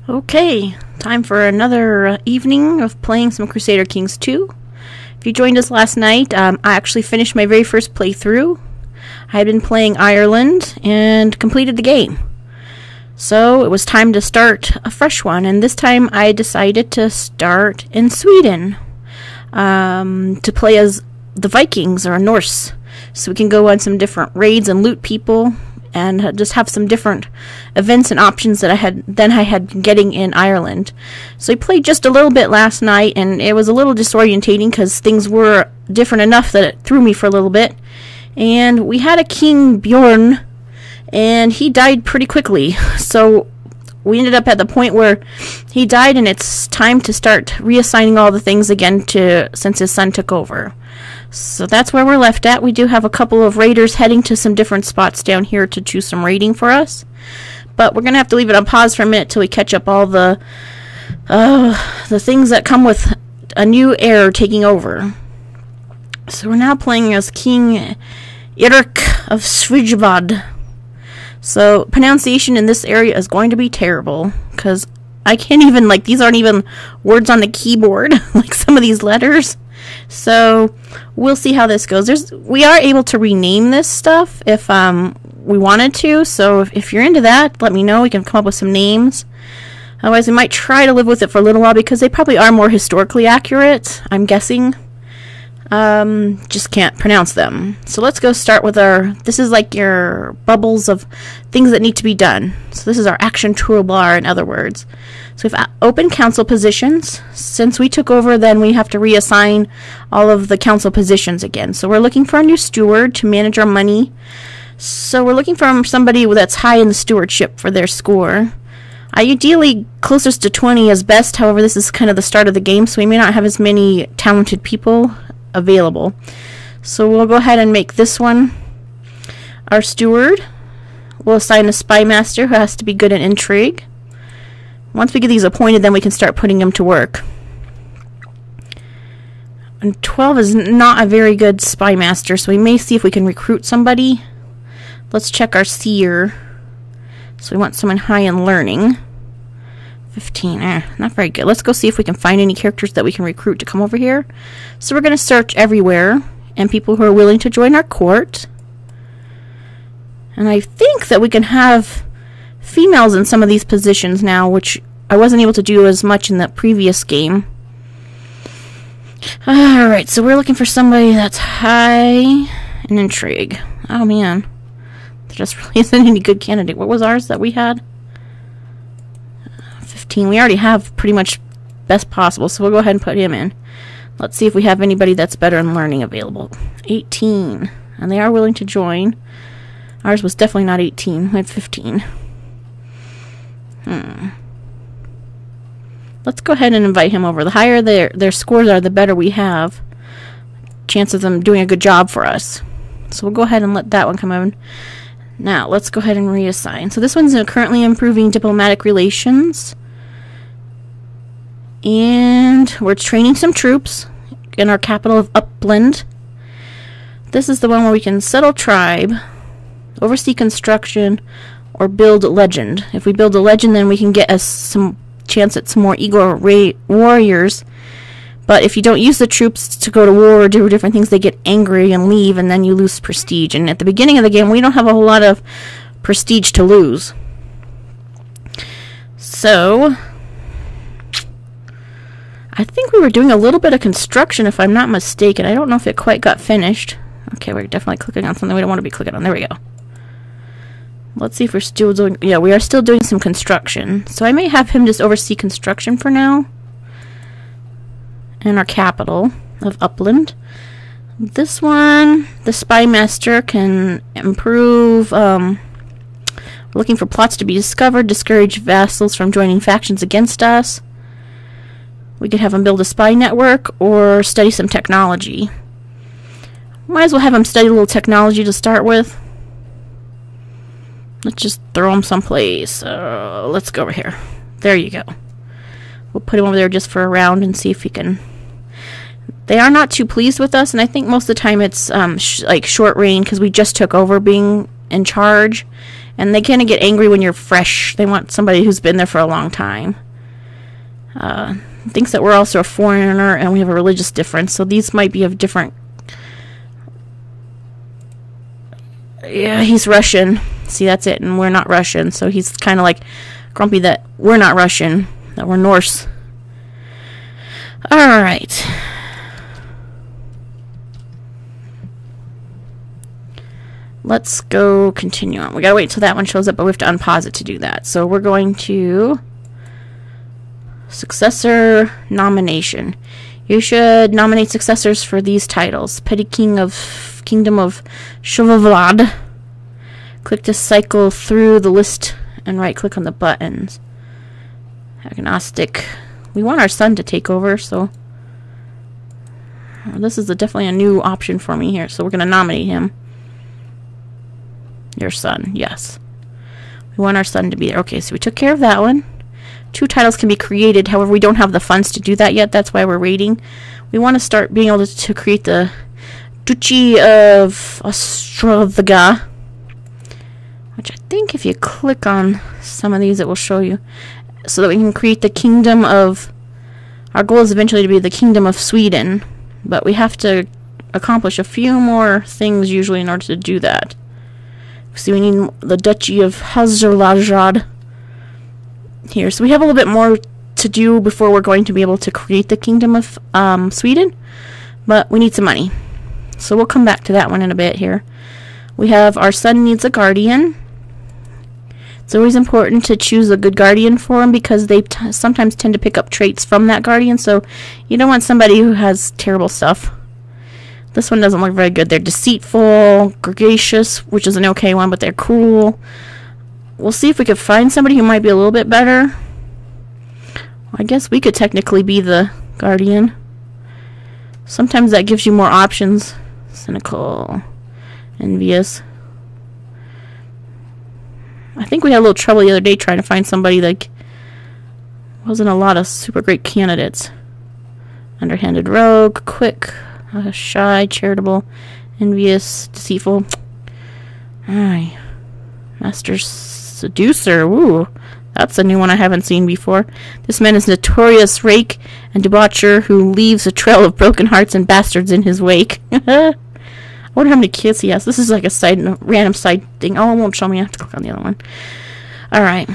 Okay, time for another evening of playing some Crusader Kings 2. If you joined us last night, I actually finished my very first playthrough. I had been playing Ireland and completed the game. So it was time to start a fresh one, and this time I decided to start in Sweden to play as the Vikings, or Norse, so we can go on some different raids and loot people and just have some different events and options that I had been getting in Ireland. So I played just a little bit last night, and it was a little disorientating because things were different enough that it threw me for a little bit. And we had a King Bjorn, and he died pretty quickly. So we ended up at the point where he died, and it's time to start reassigning all the things again since his son took over. So that's where we're left at. We do have a couple of raiders heading to some different spots down here to choose some raiding for us. But we're going to have to leave it on pause for a minute till we catch up all the things that come with a new heir taking over. So we're now playing as King Eirik of Svijvad. So pronunciation in this area is going to be terrible, because I can't even, these aren't even words on the keyboard, like some of these letters. So we'll see how this goes. We are able to rename this stuff if we wanted to. So if you're into that, let me know. We can come up with some names. Otherwise, we might try to live with it for a little while because they probably are more historically accurate, I'm guessing. Just can't pronounce them. So let's go start with this is like your bubbles of things that need to be done. So this is our action toolbar, in other words. So we've opened council positions. Since we took over, then we have to reassign all of the council positions again. So we're looking for a new steward to manage our money. So we're looking for somebody that's high in the stewardship for their score. Ideally, closest to 20 is best. However, this is kind of the start of the game, so we may not have as many talented people available. So we'll go ahead and make this one our steward. We'll assign a spy master who has to be good at intrigue. Once we get these appointed, then we can start putting them to work. And 12 is not a very good spy master, so we may see if we can recruit somebody. Let's check our seer. So we want someone high in learning. 15, not very good. Let's go see if we can find any characters that we can recruit to come over here. So we're going to search everywhere, and people who are willing to join our court. And I think that we can have females in some of these positions now, which I wasn't able to do as much in the previous game. Alright, so we're looking for somebody that's high in intrigue. Oh man, there just really isn't any good candidate. What was ours that we had? 15. We already have pretty much best possible, so we'll go ahead and put him in. Let's see if we have anybody that's better in learning available. 18. And they are willing to join. Ours was definitely not 18. We had 15. Let's go ahead and invite him over. The higher their scores are, the better we have chance of them doing a good job for us. So we'll go ahead and let that one come in. Now, let's go ahead and reassign. So this one's currently improving diplomatic relations. And we're training some troops in our capital of Uppland. This is the one where we can settle tribe, oversee construction, or build a legend. If we build a legend, then we can get us some chance at some more Igor warriors. But if you don't use the troops to go to war or do different things, they get angry and leave, and then you lose prestige. And at the beginning of the game, we don't have a whole lot of prestige to lose. So I think we were doing a little bit of construction, if I'm not mistaken. I don't know if it quite got finished. Okay, we're definitely clicking on something we don't want to be clicking on. There we go. Let's see if we're still doing... Yeah, we are still doing some construction. So I may have him just oversee construction for now. In our capital of Uppland. This one, the spy master, can improve... looking for plots to be discovered, discourage vassals from joining factions against us. We could have him build a spy network or study some technology. Might as well have him study a little technology to start with. Let's just throw him someplace. Let's go over here. There you go. We'll put him over there just for a round and see if he can... They are not too pleased with us, and I think most of the time it's like short reign because we just took over being in charge, And they kind of get angry when you're fresh. They want somebody who's been there for a long time. Thinks that we're also a foreigner and we have a religious difference. So these might be of different... Yeah, he's Russian. See, that's it. And we're not Russian. So he's kind of like grumpy that we're not Russian. That we're Norse. Alright. Let's go continue on. We gotta wait till that one shows up, but we have to unpause it to do that. So we're going to... Successor nomination. You should nominate successors for these titles. Petty King of Kingdom of Shuvavad. Click to cycle through the list and right click on the buttons. Agnostic. We want our son to take over, so this is definitely a new option for me here. So we're going to nominate him. Your son, yes. We want our son to be there. Okay, so we took care of that one. 2 titles can be created, however we don't have the funds to do that yet. That's why we're waiting. We want to start being able to create the Duchy of Ostrovga, which I think if you click on some of these it will show you, so that we can create the Kingdom of... Our goal is eventually to be the Kingdom of Sweden, but we have to accomplish a few more things usually in order to do that. So we need the Duchy of Hazarlajad here. So we have a little bit more to do before we're going to be able to create the Kingdom of Sweden, but we need some money. So we'll come back to that one in a bit here. We have our son needs a guardian. It's always important to choose a good guardian for him because they sometimes tend to pick up traits from that guardian, so you don't want somebody who has terrible stuff. This one doesn't look very good. They're deceitful, gregarious, which is an okay one, but they're cruel. We'll see if we could find somebody who might be a little bit better. I guess we could technically be the guardian. Sometimes that gives you more options. Cynical, envious. I think we had a little trouble the other day trying to find somebody like... Wasn't a lot of super great candidates. Underhanded rogue, quick, shy, charitable, envious, deceitful. Alright. Master seducer. Ooh, that's a new one I haven't seen before. This man is notorious rake and debaucher who leaves a trail of broken hearts and bastards in his wake. I wonder how many kids he has. This is like a random side thing. Oh, it won't show me. I have to click on the other one. Alright.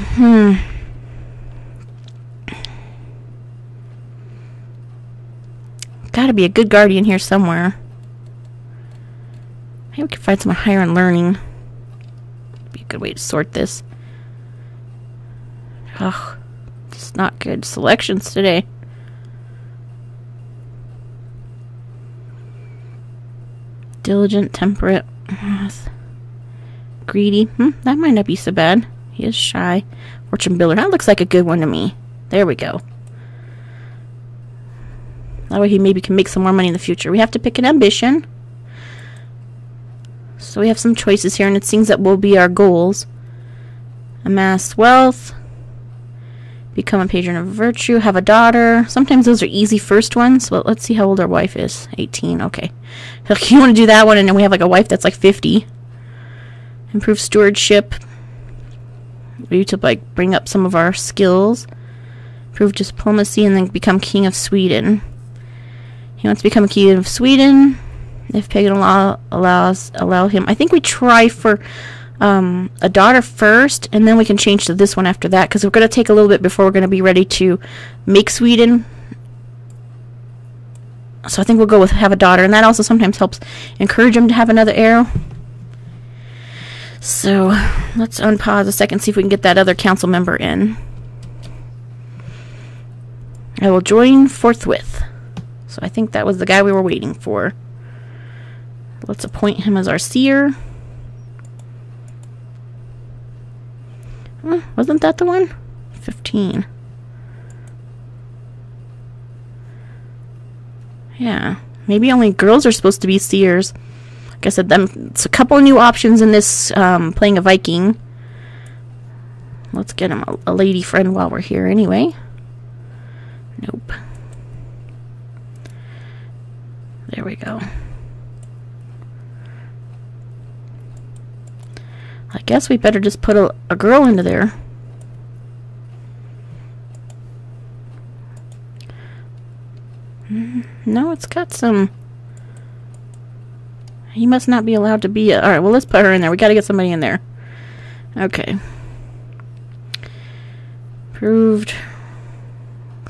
Gotta be a good guardian here somewhere. Maybe we can find someone higher in learning. Be a good way to sort this. Ugh. It's not good selections today. Diligent, temperate, greedy. That might not be so bad. He is shy. Fortune builder. That looks like a good one to me. There we go. That way he maybe can make some more money in the future. We have to pick an ambition. So we have some choices here, and it seems that will be our goals. Amass wealth. Become a patron of virtue. Have a daughter. Sometimes those are easy first ones. Well, let's see how old our wife is. 18. Okay. You want to do that one, and then we have like a wife that's like 50. Improve stewardship. We need to like bring up some of our skills. Improve diplomacy, and then become king of Sweden. He wants to become a king of Sweden. If pagan allow him. I think we try for a daughter first, and then we can change to this one after that, because we're going to take a little bit before we're going to be ready to make Sweden. So I think we'll go with have a daughter, and that also sometimes helps encourage him to have another heir. So let's unpause a second, see if we can get that other council member in. I will join forthwith. So I think that was the guy we were waiting for. Let's appoint him as our seer. Wasn't that the one? 15. Yeah. Maybe only girls are supposed to be seers. Like I said, it's a couple of new options in this playing a Viking. Let's get him a lady friend while we're here anyway. Nope. There we go. Like Guess we better just put a girl into there. No, it's got some... He must not be allowed to be... Alright, well, let's put her in there. We gotta get somebody in there. Okay. Approved.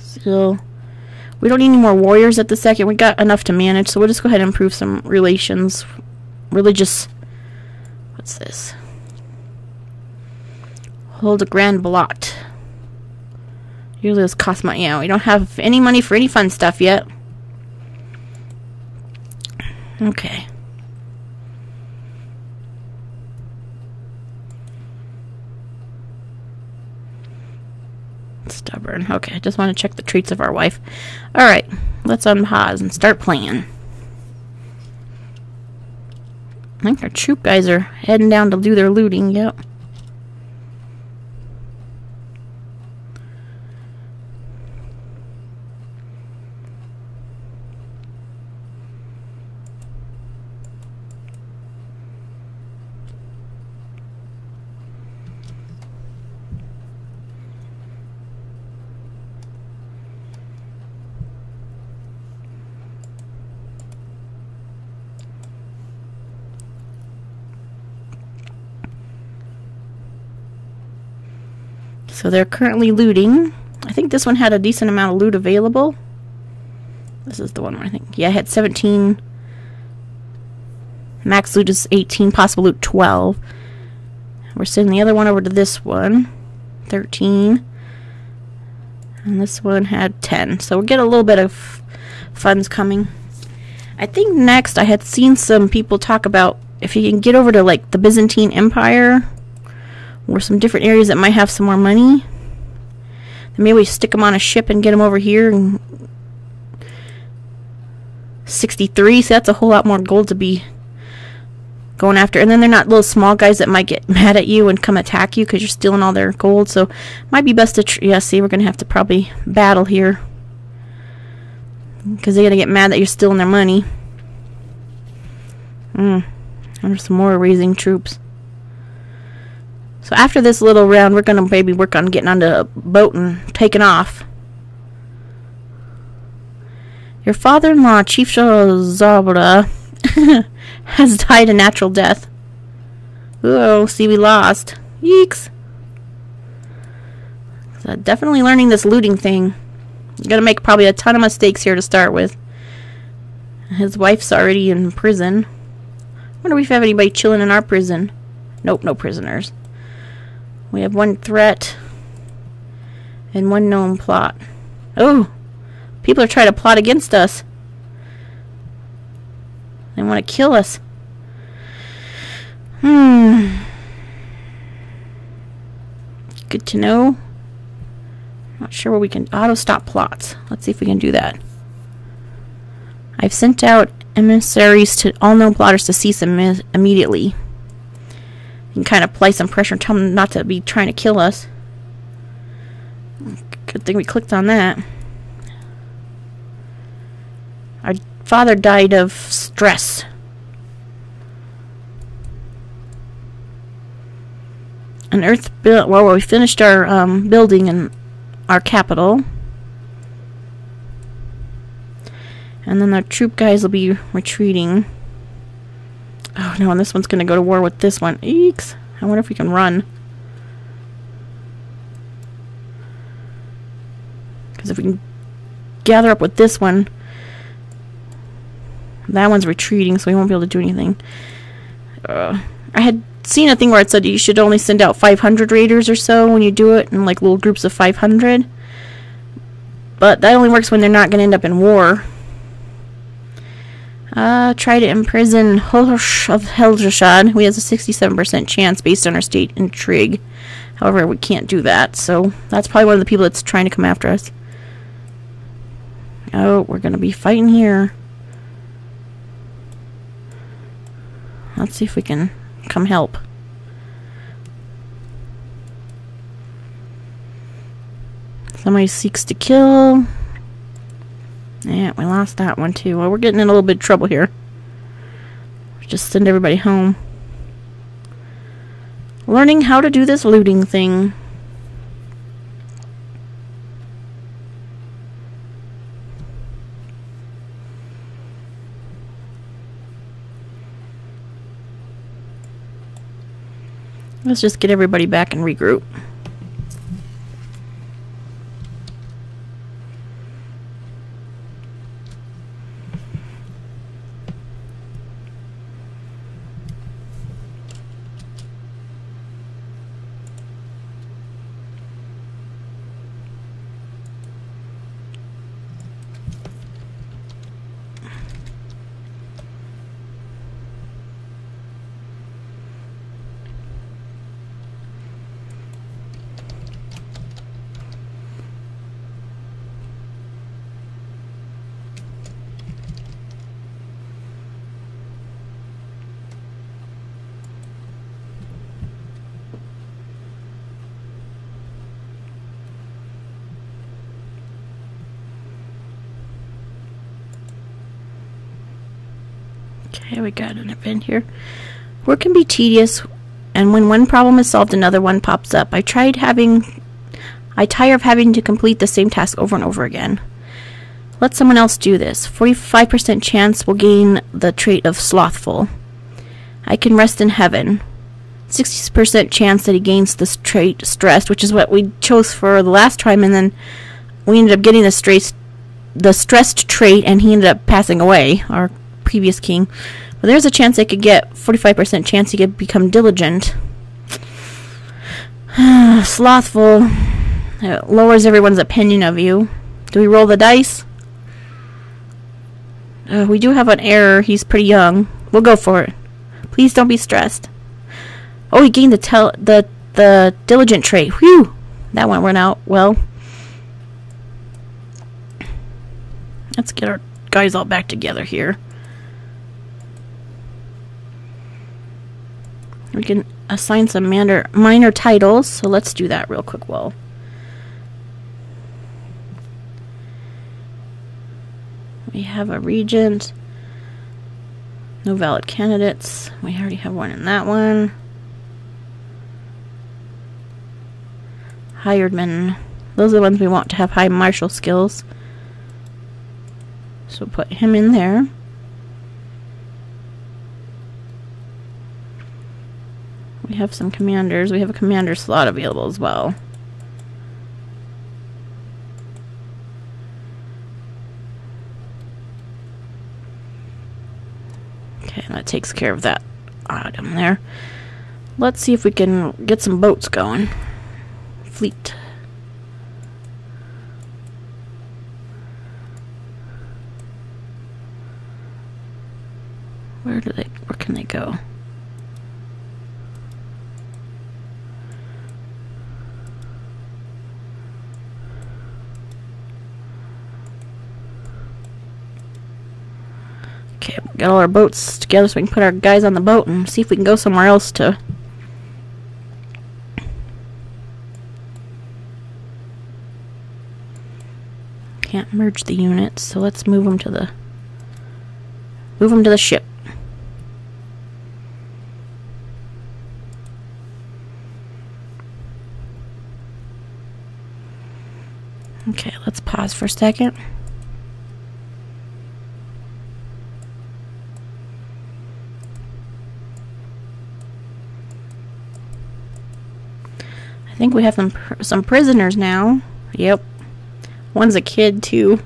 Still... We don't need any more warriors at the second. We got enough to manage, so we'll just go ahead and improve some relations. Religious... What's this? Hold a grand blot. Usually this costs money. Yeah, we don't have any money for any fun stuff yet. Okay. Stubborn. Okay, I just want to check the traits of our wife. Alright, let's unpause and start playing. I think our troop guys are heading down to do their looting. Yep. So they're currently looting. I think this one had a decent amount of loot available. This is the one where I think... Yeah, it had 17. Max loot is 18. Possible loot 12. We're sending the other one over to this one. 13. And this one had 10. So we'll get a little bit of funds coming. I think next I had seen some people talk about if you can get over to like the Byzantine Empire... or some different areas that might have some more money. Then maybe we stick them on a ship and get them over here. And 63, so that's a whole lot more gold to be going after. And then they're not little small guys that might get mad at you and come attack you because you're stealing all their gold. So might be best to... yeah, see, we're going to have to probably battle here. Because they're going to get mad that you're stealing their money. There's some more raising troops. So after this little round, we're going to maybe work on getting onto a boat and taking off. Your father-in-law, Chief Zabra, has died a natural death. Uh-oh, see, we lost. Yeeks. So definitely learning this looting thing. You're going to make probably a ton of mistakes here to start with. His wife's already in prison. Wonder if we have anybody chilling in our prison. Nope, no prisoners. We have one threat and one known plot. Oh, people are trying to plot against us. They want to kill us. Good to know. Not sure where we can auto stop plots. Let's see if we can do that. I've sent out emissaries to all known plotters to cease immediately. You can kind of apply some pressure and tell them not to be trying to kill us. Good thing we clicked on that. Our father died of stress. An earth build. Well, we finished our building in our capital, and then our troop guys will be retreating. Oh no, and this one's going to go to war with this one. Eeks. I wonder if we can run. Because if we can gather up with this one, that one's retreating, so we won't be able to do anything. I had seen a thing where it said you should only send out 500 raiders or so when you do it in like little groups of 500. But that only works when they're not going to end up in war. Try to imprison Horsh of Heldrashad. We have a 67% chance based on our state intrigue. However, we can't do that, so that's probably one of the people that's trying to come after us. Oh, we're going to be fighting here. Let's see if we can come help. Somebody seeks to kill. Yeah, we lost that one too. Well, we're getting in a little bit of trouble here. Just send everybody home. Learning how to do this looting thing. Let's just get everybody back and regroup. Okay, we got an event here. Work can be tedious, and when one problem is solved, another one pops up. I tire of having to complete the same task over and over again. Let someone else do this. 45% chance will gain the trait of slothful. I can rest in heaven. 60% chance that he gains this trait stressed, which is what we chose for the last time, and then we ended up getting the stressed trait, and he ended up passing away, our previous king. But there's a chance they could get 45% chance he could become diligent. Slothful. It lowers everyone's opinion of you. Do we roll the dice? We do have an error. He's pretty young. We'll go for it. Please don't be stressed. Oh, he gained the diligent trait. Whew! That one went out well. Let's get our guys all back together here. We can assign some minor titles, so let's do that real quick. Well, we have a regent. No valid candidates. We already have one in that one. Hired men. Those are the ones we want to have high martial skills. So put him in there. We have some commanders. We have a commander slot available as well. Okay, that takes care of that item there. Let's see if we can get some boats going. Fleet. Where can they go? Okay, got all our boats together so we can put our guys on the boat and see if we can go somewhere else to... Can't merge the units, so let's move them to the ship. Okay, let's pause for a second. I think we have some prisoners now. Yep. One's a kid, too.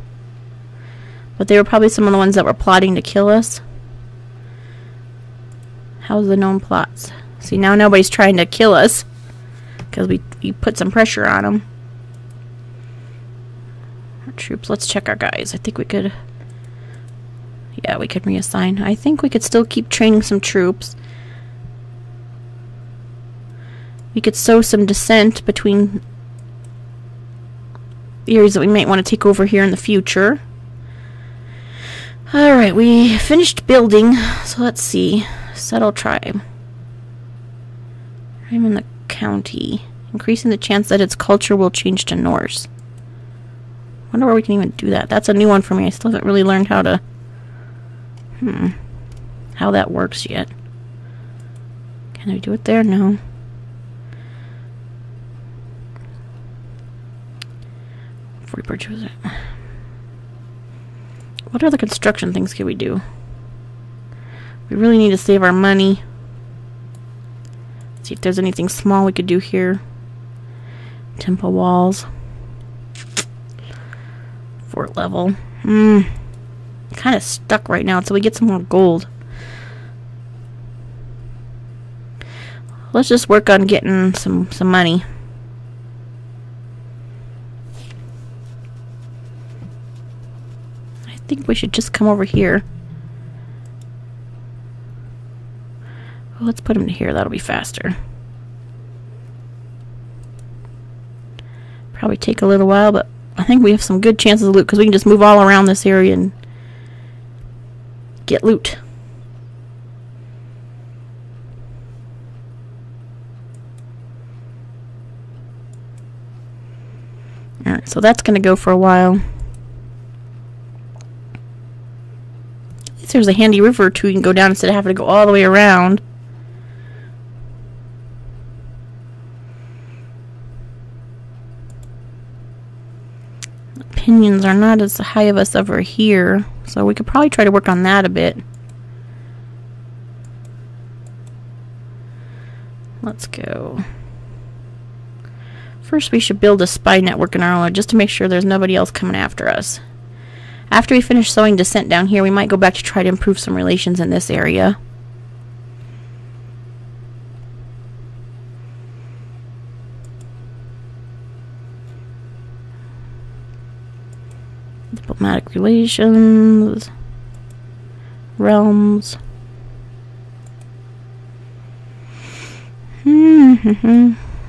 But they were probably some of the ones that were plotting to kill us. How's the known plots? See, now nobody's trying to kill us. Because we put some pressure on them. Our troops, let's check our guys. I think we could... Yeah, we could reassign. I think we could still keep training some troops. We could sow some dissent between the areas that we might want to take over here in the future. Alright, we finished building, so let's see. Settle tribe. I'm in the county. Increasing the chance that its culture will change to Norse. Wonder where we can even do that. That's a new one for me. I still haven't really learned how to... how that works yet. Can I do it there? No. purchase it. What other construction things can we do? We really need to save our money. See if there's anything small we could do here. Temple walls. Fort level. Kind of stuck right now until we get some more gold. Let's just work on getting some money. I think we should just come over here. Well, let's put him here. That'll be faster. Probably take a little while, but I think we have some good chances of loot because we can just move all around this area and get loot. Alright, so that's going to go for a while. At least there's a handy river or two you can go down instead of having to go all the way around. Opinions are not as high of us over here, so we could probably try to work on that a bit. Let's go. First, we should build a spy network in our own just to make sure there's nobody else coming after us. After we finish sowing dissent down here, we might go back to try to improve some relations in this area. Diplomatic relations. Realms.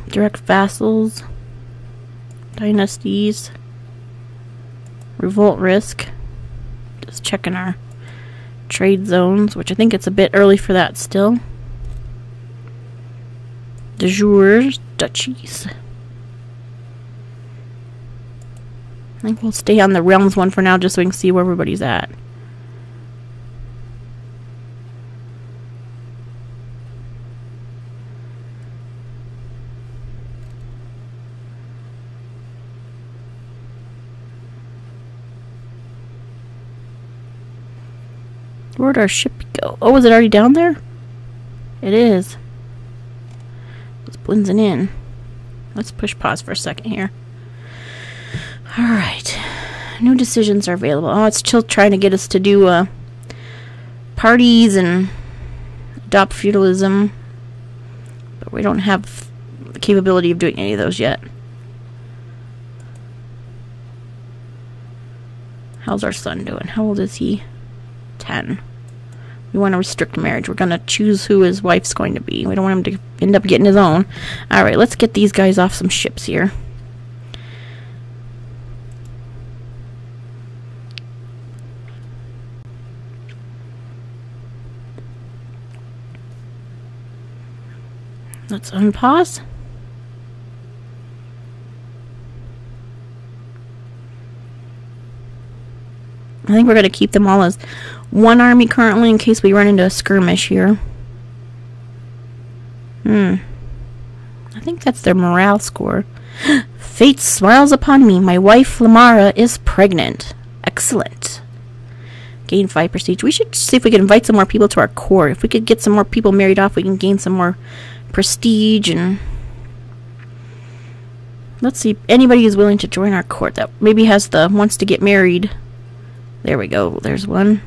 Direct vassals. Dynasties. Revolt risk. Just checking our trade zones, which I think it's a bit early for that still. De jure duchies. I think we'll stay on the realms one for now just so we can see where everybody's at. Where'd our ship go? Oh, is it already down there? It is. It's blending in. Let's push pause for a second here. Alright. New decisions are available. Oh, it's still trying to get us to do parties and adopt feudalism. But we don't have the capability of doing any of those yet. How's our son doing? How old is he? 10. We want to restrict marriage. We're going to choose who his wife's going to be. We don't want him to end up getting his own. Alright, let's get these guys off some ships here. Let's unpause. I think we're going to keep them all as one army currently in case we run into a skirmish here. I think that's their morale score. Fate smiles upon me. My wife, Lamara, is pregnant. Excellent. Gain 5 prestige. We should see if we can invite some more people to our court. If we could get some more people married off, we can gain some more prestige. And let's see if anybody is willing to join our court that maybe wants to get married. There we go. There's one.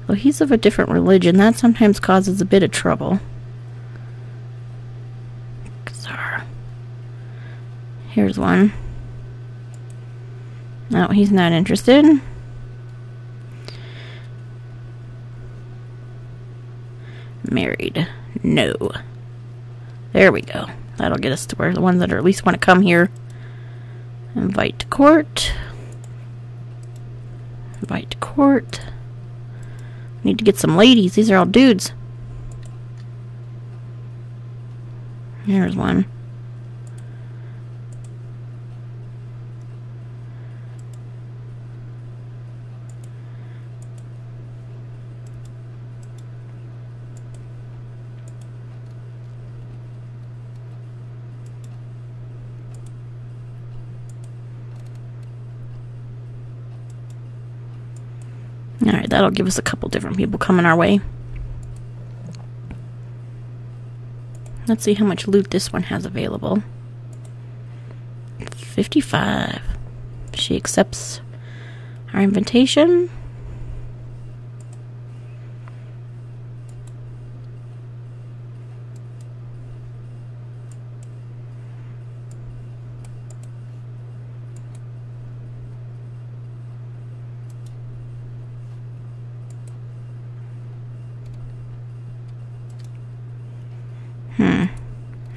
Well, he's of a different religion. That sometimes causes a bit of trouble. Here's one. No, he's not interested. Married. No. There we go. That'll get us to where the ones that are at least want to come here. Invite to court. Invite to court. Need to get some ladies. These are all dudes. Here's one. Alright, that'll give us a couple different people coming our way. Let's see how much loot this one has available. 55. She accepts our invitation.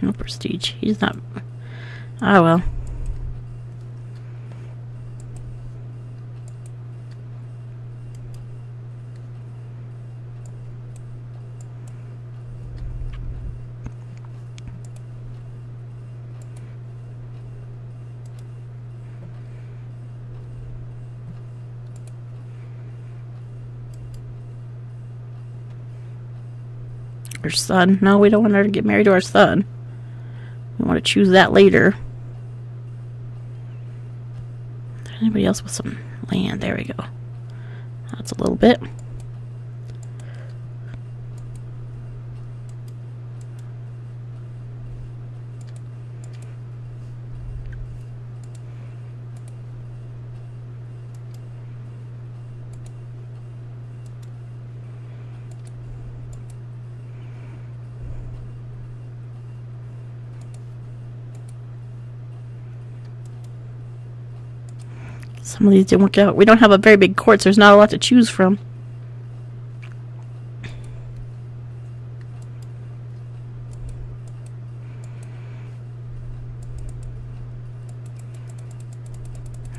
No prestige. He's not... Oh, well. Her son. No, we don't want her to get married to our son. We want to choose that later. Anybody else with some land? There we go. That's a little bit. Some of these didn't work out. We don't have a very big court, so there's not a lot to choose from.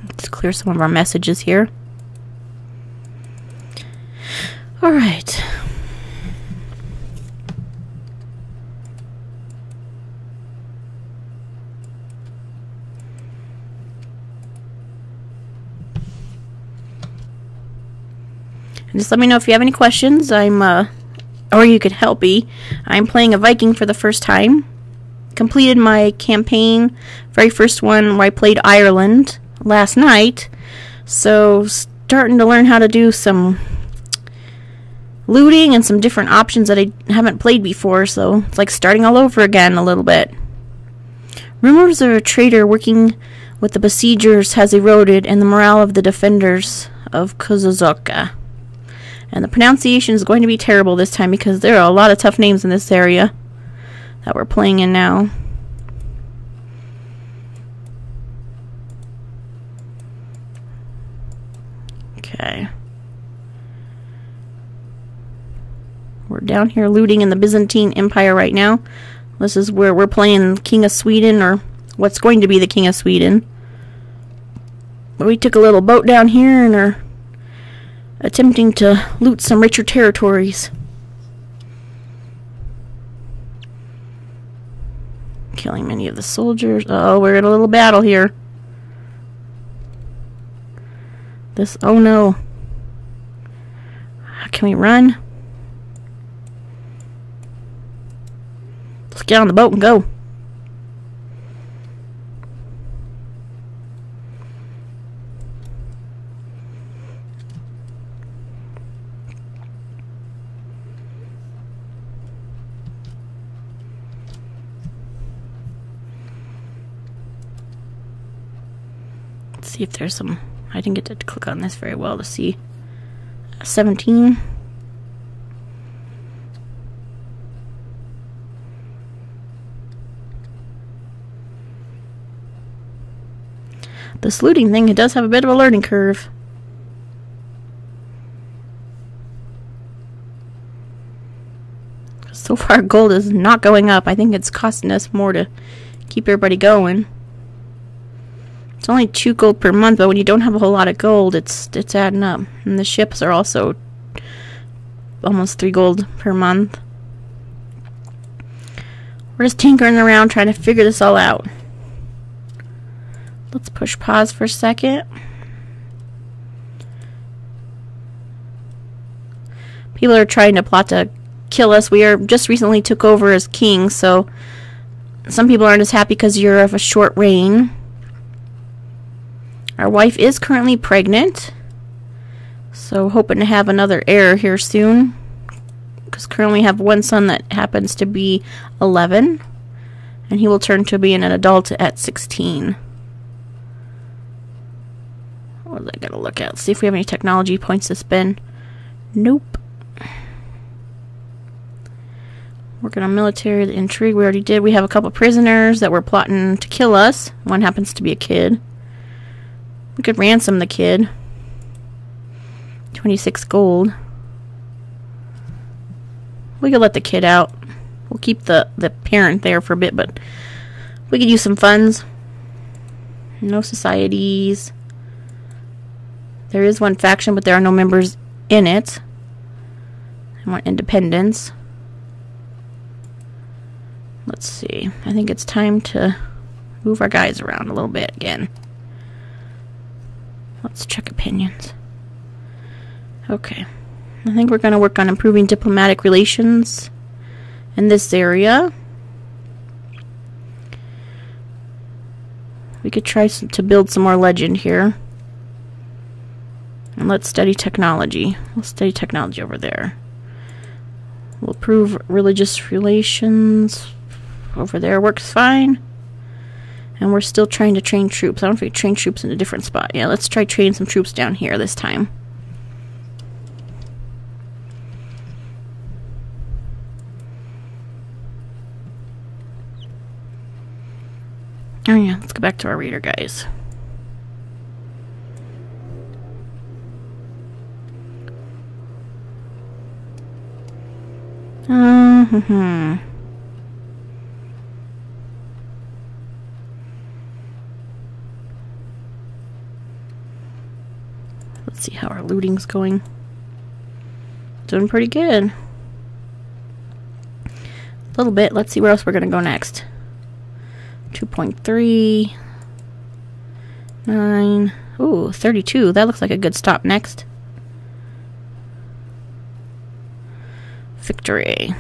Let's clear some of our messages here. Alright. Just let me know if you have any questions. Or you could help me. I'm playing a Viking for the first time. Completed my campaign, very first one where I played Ireland last night. So starting to learn how to do some looting and some different options that I haven't played before. So it's like starting all over again a little bit. Rumors of a traitor working with the besiegers has eroded, and the morale of the defenders of Crusader. And the pronunciation is going to be terrible this time because there are a lot of tough names in this area that we're playing in now. Okay. We're down here looting in the Byzantine Empire right now. This is where we're playing King of Sweden, or what's going to be the King of Sweden. But we took a little boat down here and are attempting to loot some richer territories. Killing many of the soldiers. Oh, we're in a little battle here. Oh no. Can we run? Let's get on the boat and go. See if there's some... I didn't get to click on this very well to see. 17. This looting thing, it does have a bit of a learning curve. So far gold is not going up. I think it's costing us more to keep everybody going. It's only 2 gold per month, but when you don't have a whole lot of gold, it's adding up. And the ships are also almost 3 gold per month. We're just tinkering around trying to figure this all out. Let's push pause for a second. People are trying to plot to kill us. We are just recently took over as king, so some people aren't as happy because you're of a short reign. Our wife is currently pregnant. So hoping to have another heir here soon. Because currently we have one son that happens to be 11. And he will turn to being an adult at 16. What was I going to look at? See if we have any technology points to spend. Nope. Working on military, the intrigue we already did. We have a couple prisoners that were plotting to kill us. One happens to be a kid. We could ransom the kid. 26 gold. We could let the kid out. We'll keep the parent there for a bit, but we could use some funds. No societies. There is one faction, but there are no members in it. I want independence. Let's see. I think it's time to move our guys around a little bit again. Let's check opinions. Okay. I think we're going to work on improving diplomatic relations in this area. We could try to build some more legend here. And let's study technology. We'll study technology over there. We'll improve religious relations. Over there works fine. And we're still trying to train troops. I don't know if we can train troops in a different spot. Yeah, let's try training some troops down here this time. Oh yeah, let's go back to our reader, guys. Let's see how our looting's going. Doing pretty good. A little bit. Let's see where else we're going to go next. 2.3. 9. Ooh, 32. That looks like a good stop next. Victory.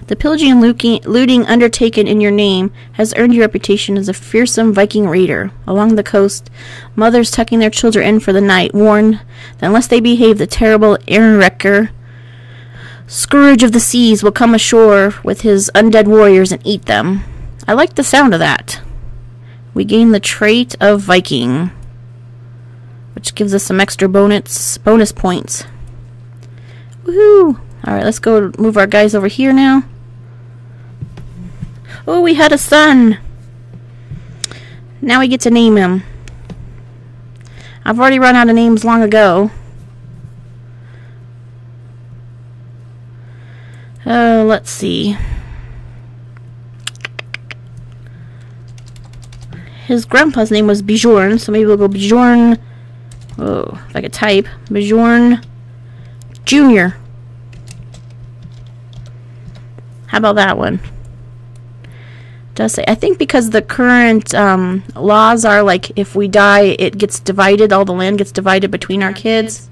The pillaging and looting undertaken in your name has earned you a reputation as a fearsome Viking raider. Along the coast, mothers tucking their children in for the night warn that unless they behave, the terrible Ehrenrecker, scourge of the seas, will come ashore with his undead warriors and eat them. I like the sound of that. We gain the trait of Viking, which gives us some extra bonus points. Woohoo! Alright, let's go move our guys over here now. Oh, we had a son! Now we get to name him. I've already run out of names long ago. Oh, let's see. His grandpa's name was Bjorn, so maybe we'll go Bjorn. Oh, if I could type. Bjorn Jr. How about that one? Does say, I think because the current laws are like if we die, it gets divided, all the land gets divided between our kids.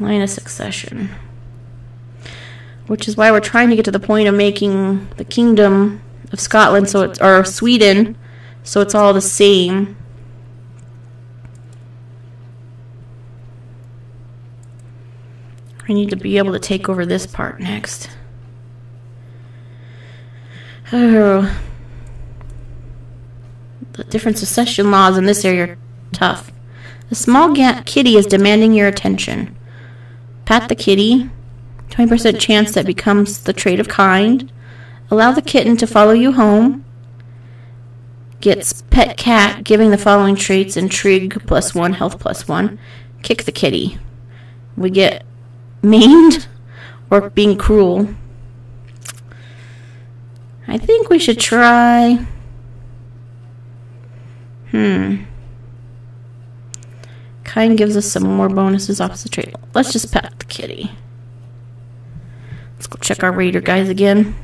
Line of succession. Which is why we're trying to get to the point of making the Kingdom of Scotland, so it's, or Sweden, so it's all the same. I need to be able to take over this part next. Oh. The different succession laws in this area are tough. The small kitty is demanding your attention. Pat the kitty. 20% chance that becomes the trait of kind. Allow the kitten to follow you home. Gets pet cat, giving the following traits: intrigue +1, health +1. Kick the kitty. We get maimed or being cruel. I think we should try. Kind gives us some more bonuses off the trait. Let's just pet the kitty. Let's go check our raider guys again.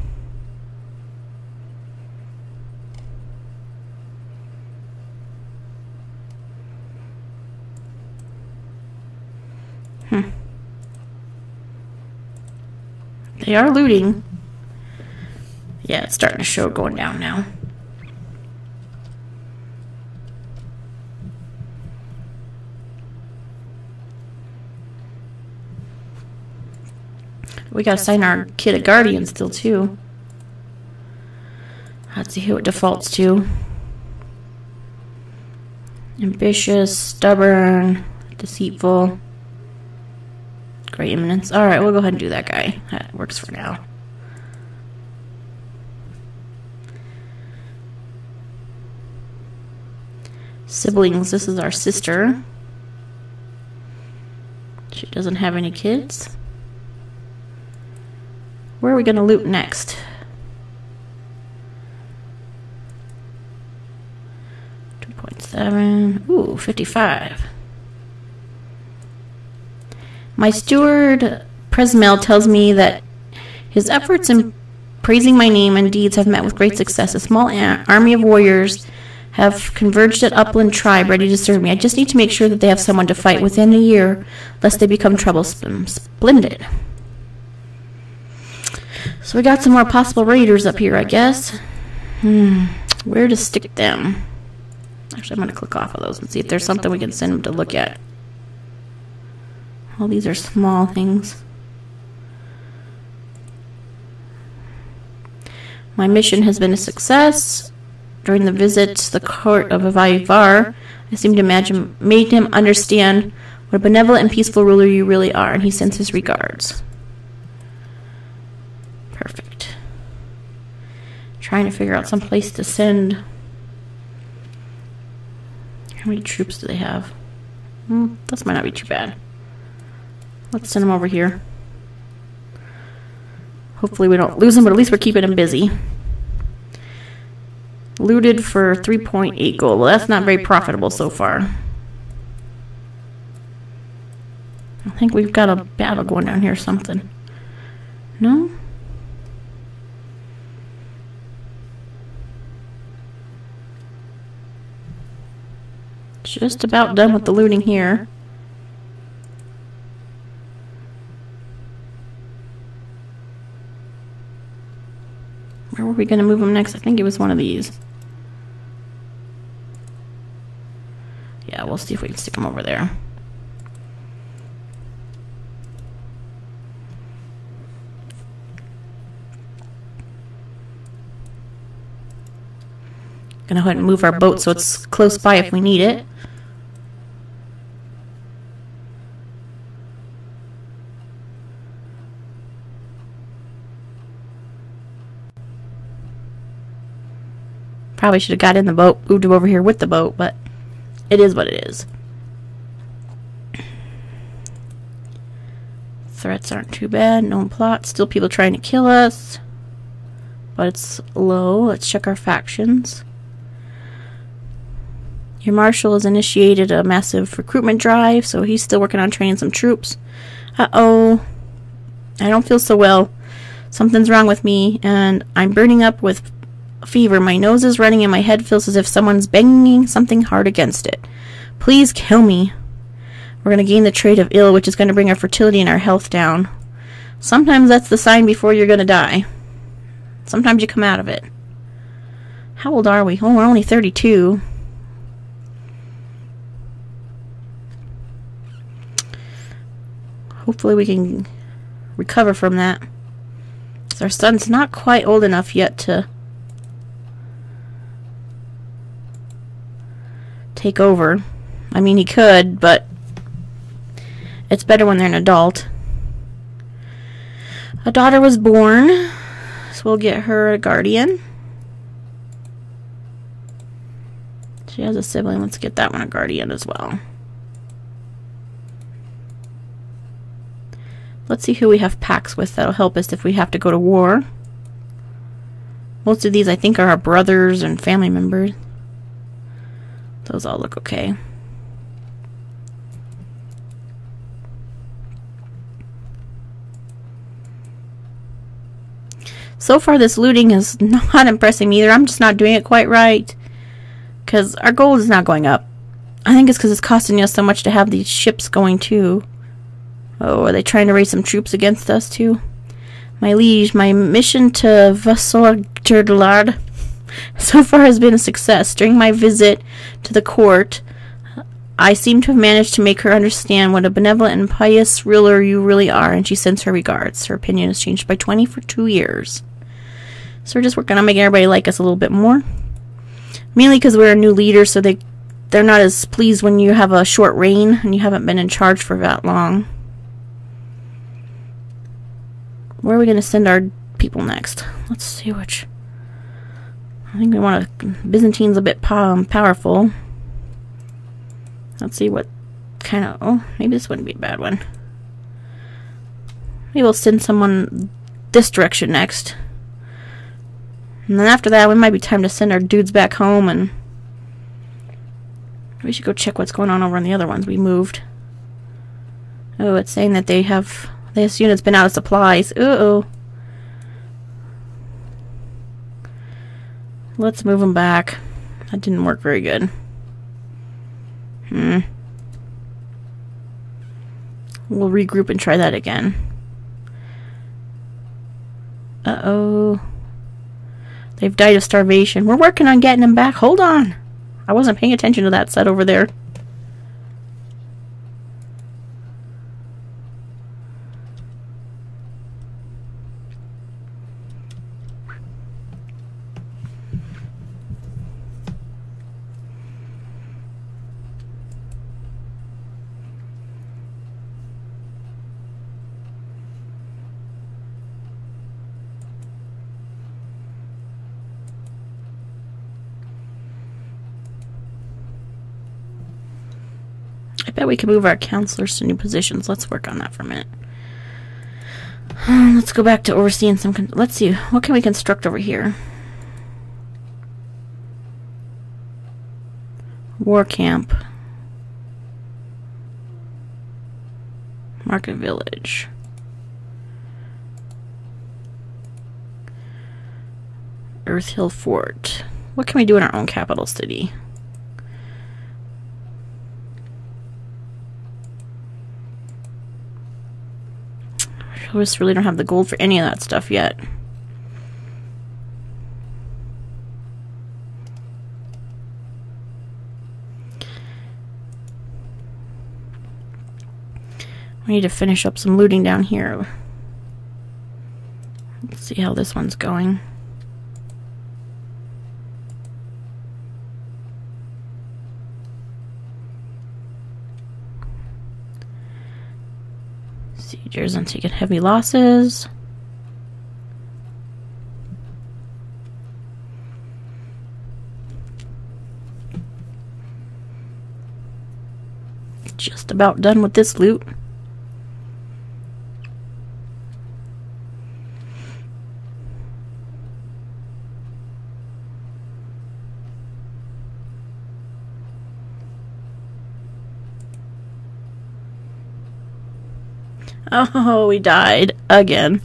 They are looting. Yeah, it's starting to show going down now. We gotta assign our kid a guardian still, too. Let's see who it defaults to. Ambitious, stubborn, deceitful. Great eminence. Alright, we'll go ahead and do that guy. That works for now. Siblings, this is our sister. She doesn't have any kids. Where are we going to loot next? 2.7. Ooh, 55. My steward, Presmel, tells me that his efforts in praising my name and deeds have met with great success. A small army of warriors have converged at Upland Tribe, ready to serve me. I just need to make sure that they have someone to fight within a year, lest they become troublesome. Splendid. So we got some more possible raiders up here, I guess. Where to stick them? Actually, I'm going to click off of those and see if there's something we can send them to look at. All these are small things. My mission has been a success. During the visit to the court of Ivar, I seem to imagine made him understand what a benevolent and peaceful ruler you really are, and he sends his regards. Perfect. Trying to figure out some place to send. How many troops do they have? This might not be too bad. Let's send them over here. Hopefully we don't lose them, but at least we're keeping them busy. Looted for 3.8 gold. Well, that's not very profitable so far. I think we've got a battle going down here or something. No? Just about done with the looting here. Where were we going to move them next? I think it was one of these. Yeah, we'll see if we can stick them over there. Gonna go ahead and move our boat so it's close by if we need it. Probably should have got in the boat, moved him over here with the boat, but it is what it is. Threats aren't too bad. Known plot. Still people trying to kill us. But it's low. Let's check our factions. Your marshal has initiated a massive recruitment drive, so he's still working on training some troops. Uh-oh. I don't feel so well. Something's wrong with me, and I'm burning up with fever. My nose is running and my head feels as if someone's banging something hard against it. Please kill me. We're going to gain the trait of ill, which is going to bring our fertility and our health down. Sometimes that's the sign before you're going to die. Sometimes you come out of it. How old are we? Oh, we're only 32. Hopefully we can recover from that. Our son's not quite old enough yet to take over. I mean, he could, but it's better when they're an adult. A daughter was born, so we'll get her a guardian. She has a sibling. Let's get that one a guardian as well. Let's see who we have pacts with that'll help us if we have to go to war. Most of these, I think, are our brothers and family members. Those all look okay. So far, this looting is not impressing me either. I'm just not doing it quite right. Because our gold is not going up. I think it's because it's costing us so much to have these ships going too. Oh, are they trying to raise some troops against us too? My liege, my mission to Vassalgerlard so far has been a success. During my visit to the court, I seem to have managed to make her understand what a benevolent and pious ruler you really are, and she sends her regards. Her opinion has changed by 20 for 2 years. So we're just working on making everybody like us a little bit more. Mainly because we're a new leader, so they're not as pleased when you have a short reign and you haven't been in charge for that long. Where are we going to send our people next? Let's see which. I think we want a Byzantine's a bit powerful. Let's see what kind of... Oh, maybe this wouldn't be a bad one. Maybe we'll send someone this direction next. And then after that, it might be time to send our dudes back home, and we should go check what's going on over on the other ones we moved. Oh, it's saying that this unit's been out of supplies. Uh-oh. Let's move them back. That didn't work very good. We'll regroup and try that again. Uh-oh. They've died of starvation. We're working on getting them back. Hold on. I wasn't paying attention to that set over there. I bet we can move our counselors to new positions. Let's work on that for a minute. Let's go back to overseeing some... Let's see. What can we construct over here? War camp. Market village. Earth Hill Fort. What can we do in our own capital city? We just really don't have the gold for any of that stuff yet. We need to finish up some looting down here. Let's see how this one's going. Siegers and taking heavy losses. Just about done with this loot. Oh, we died again.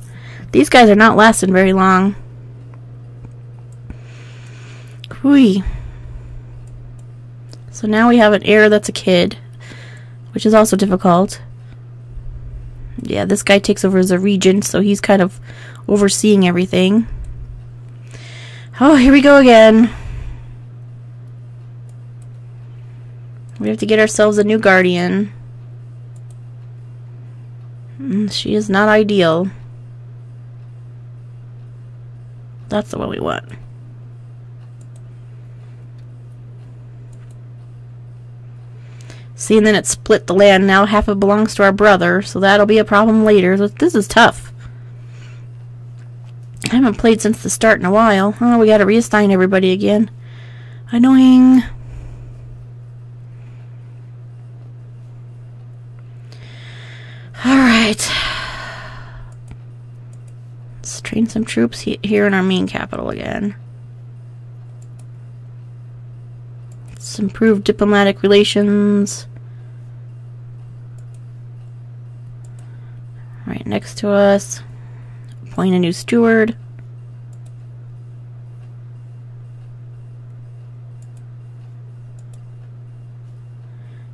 These guys are not lasting very long. Whee. So now we have an heir that's a kid, which is also difficult. Yeah, this guy takes over as a regent, so he's kind of overseeing everything. Oh, here we go again. We have to get ourselves a new guardian. She is not ideal. That's the one we want. See, and then it split the land. Now half of it belongs to our brother, so that'll be a problem later. This is tough. I haven't played since the start in a while. Oh, we gotta reassign everybody again. Annoying. Alright. Let's train some troops here in our main capital again. Let's improve diplomatic relations. Right next to us. Appoint a new steward.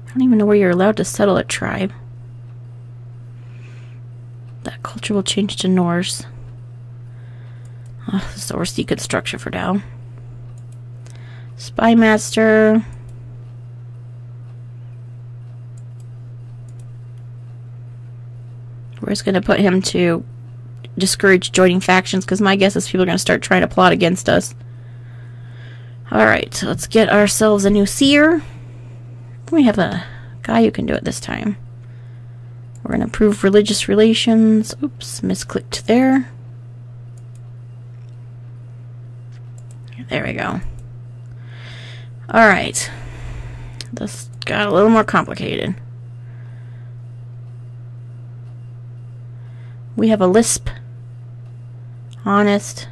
I don't even know where you're allowed to settle a tribe. That culture will change to Norse. Oh, this is oversee construction for now. Spy master. we're just going to put him to discourage joining factions, because my guess is people are going to start trying to plot against us. Alright, so let's get ourselves a new seer. We have a guy who can do it this time. We're going to improve religious relations. Oops, misclicked there. There we go. Alright. This got a little more complicated. We have a lisp. Honest.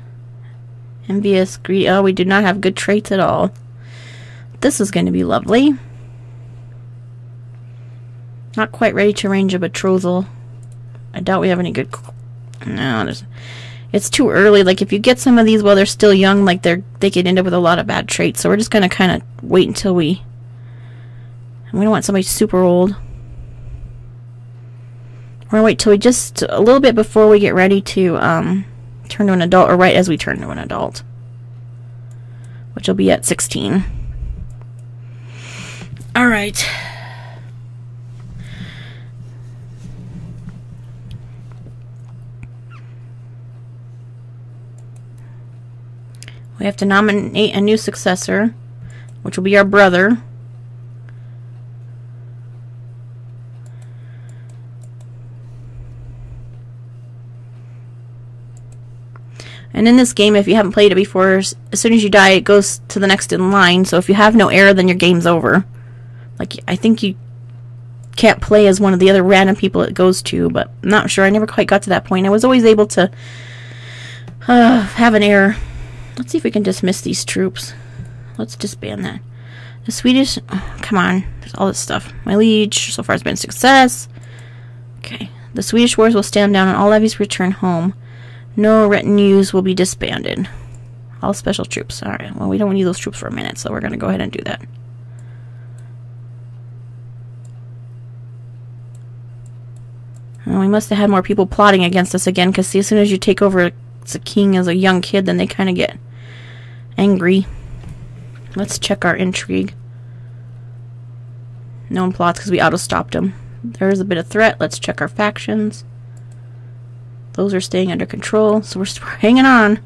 Envious. Greedy. Oh, we do not have good traits at all. This is going to be lovely. Not quite ready to arrange a betrothal. I doubt we have any good... No, it's too early. Like, if you get some of these while they're still young, like, they could end up with a lot of bad traits. So we're just going to kind of wait until we... We don't want somebody super old. We're going to wait till we just... a little bit before we get ready to turn to an adult, or right as we turn to an adult. Which will be at 16. Alright. We have to nominate a new successor, which will be our brother. And in this game, if you haven't played it before, as soon as you die, it goes to the next in line. So if you have no heir, then your game's over. Like, I think you can't play as one of the other random people it goes to, but I'm not sure. I never quite got to that point. I was always able to have an heir. Let's see if we can dismiss these troops. Let's disband that. The Swedish... Oh, come on. There's all this stuff. My liege so far has been a success. Okay. The Swedish wars will stand down and all levies return home. No retinues will be disbanded. All special troops. Alright. Well, we don't need those troops for a minute, so we're going to go ahead and do that. Well, we must have had more people plotting against us again, because as soon as you take over a king as a young kid, then they kind of get angry. Let's check our intrigue. Known plots, because we auto-stopped them. There is a bit of threat. Let's check our factions. Those are staying under control, so we're hanging on.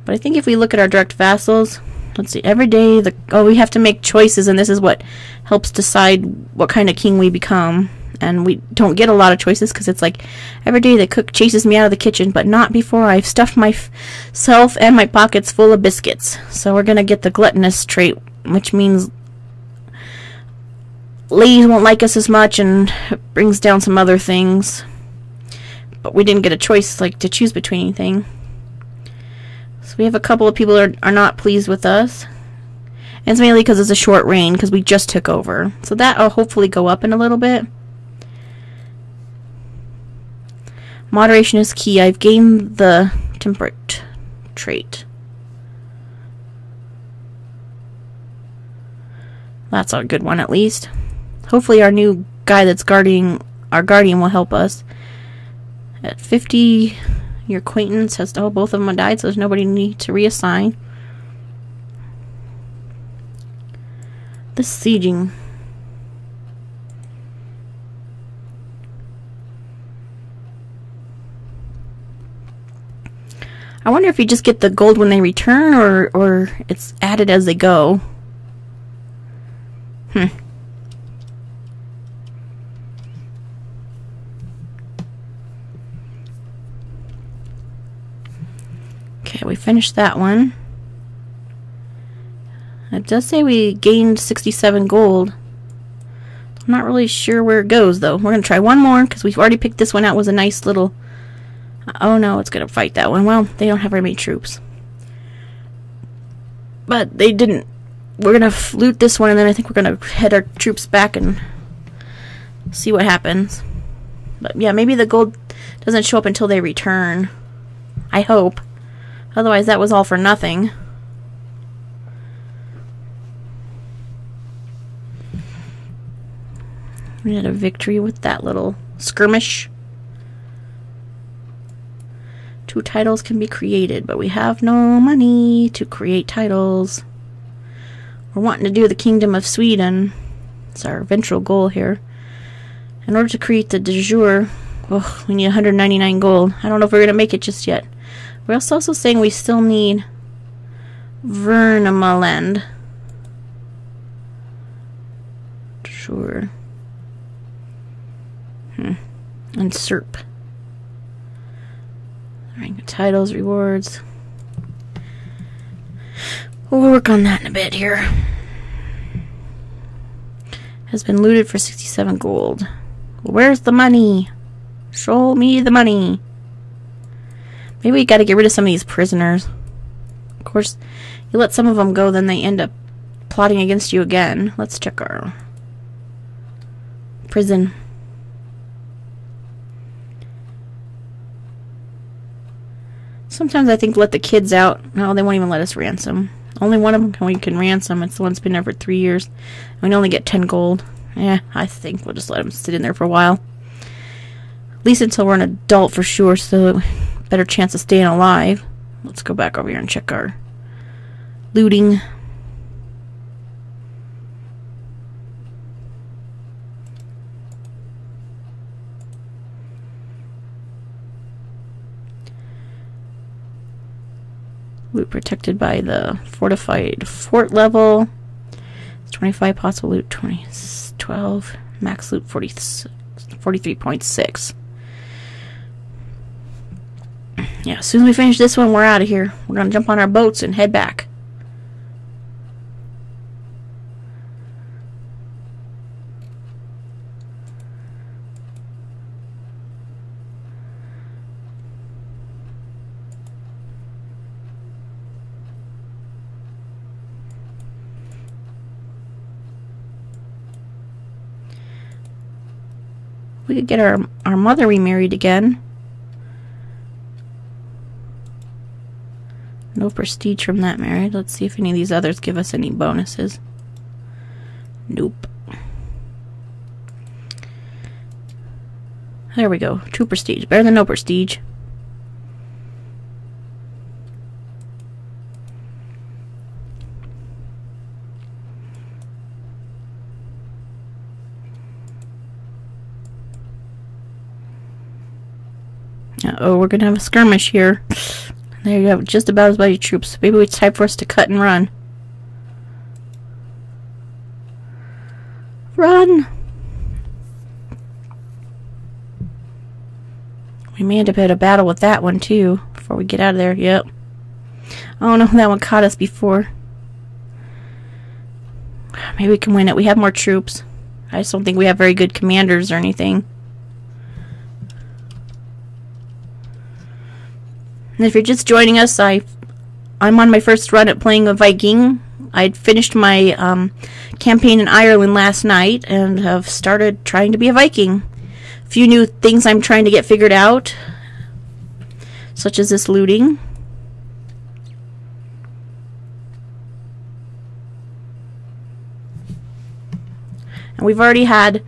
But I think if we look at our direct vassals, let's see, every day, we have to make choices, and this is what helps decide what kind of king we become. And we don't get a lot of choices, because it's like, every day the cook chases me out of the kitchen, but not before I've stuffed myself and my pockets full of biscuits. So we're going to get the gluttonous trait, which means ladies won't like us as much, and it brings down some other things. But we didn't get a choice, like, to choose between anything. So we have a couple of people that are not pleased with us. And it's mainly because it's a short reign, because we just took over. So that'll hopefully go up in a little bit. Moderation is key. I've gained the temperate trait. That's a good one, at least. Hopefully our new guy that's guarding our guardian will help us. At 50, your acquaintance has... Oh, both of them died, so there's nobody need to reassign. This sieging... I wonder if you just get the gold when they return, or it's added as they go. Okay, we finished that one. It does say we gained 67 gold. I'm not really sure where it goes, though. We're going to try one more, because we've already picked this one out. It was a nice little... Oh no, it's going to fight that one. Well, they don't have very many troops. But they didn't. We're going to loot this one, and then I think we're going to head our troops back and see what happens. But yeah, maybe the gold doesn't show up until they return. I hope. Otherwise, that was all for nothing. We had a victory with that little skirmish. 2 titles can be created, but we have no money to create titles. We're wanting to do the Kingdom of Sweden. It's our eventual goal here. In order to create the de jure, Oh, we need 199 gold. I don't know if we're going to make it just yet. We're also saying we still need Vernimaland. Sure. And Serp. Rank of titles, rewards. We'll work on that in a bit here. Has been looted for 67 gold. Where's the money? Show me the money. Maybe we gotta get rid of some of these prisoners. Of course, you let some of them go, then they end up plotting against you again. Let's check our prison. Sometimes I think let the kids out. No, they won't even let us ransom. Only one of them we can ransom. It's the one that's been there for 3 years. We only get 10 gold. Yeah, I think we'll just let him sit in there for a while. At least until we're an adult for sure, so better chance of staying alive. Let's go back over here and check our looting. Loot protected by the fortified fort level. It's 25 possible loot, 12. Max loot 43.6. Yeah, as soon as we finish this one, we're out of here. We're gonna jump on our boats and head back. We could get our mother remarried again. No prestige from that marriage. Let's see if any of these others give us any bonuses. Nope. There we go. 2 prestige. Better than no prestige. Uh-oh, we're gonna have a skirmish here. There you have just about as many troops. Maybe it's time for us to cut and run. Run! We may end up at a battle with that one too before we get out of there. Yep. Oh no, that one caught us before. Maybe we can win it. We have more troops. I just don't think we have very good commanders or anything. And if you're just joining us, I'm on my first run at playing a Viking. I'd finished my campaign in Ireland last night and have started trying to be a Viking. A few new things I'm trying to get figured out, such as this looting. And we've already had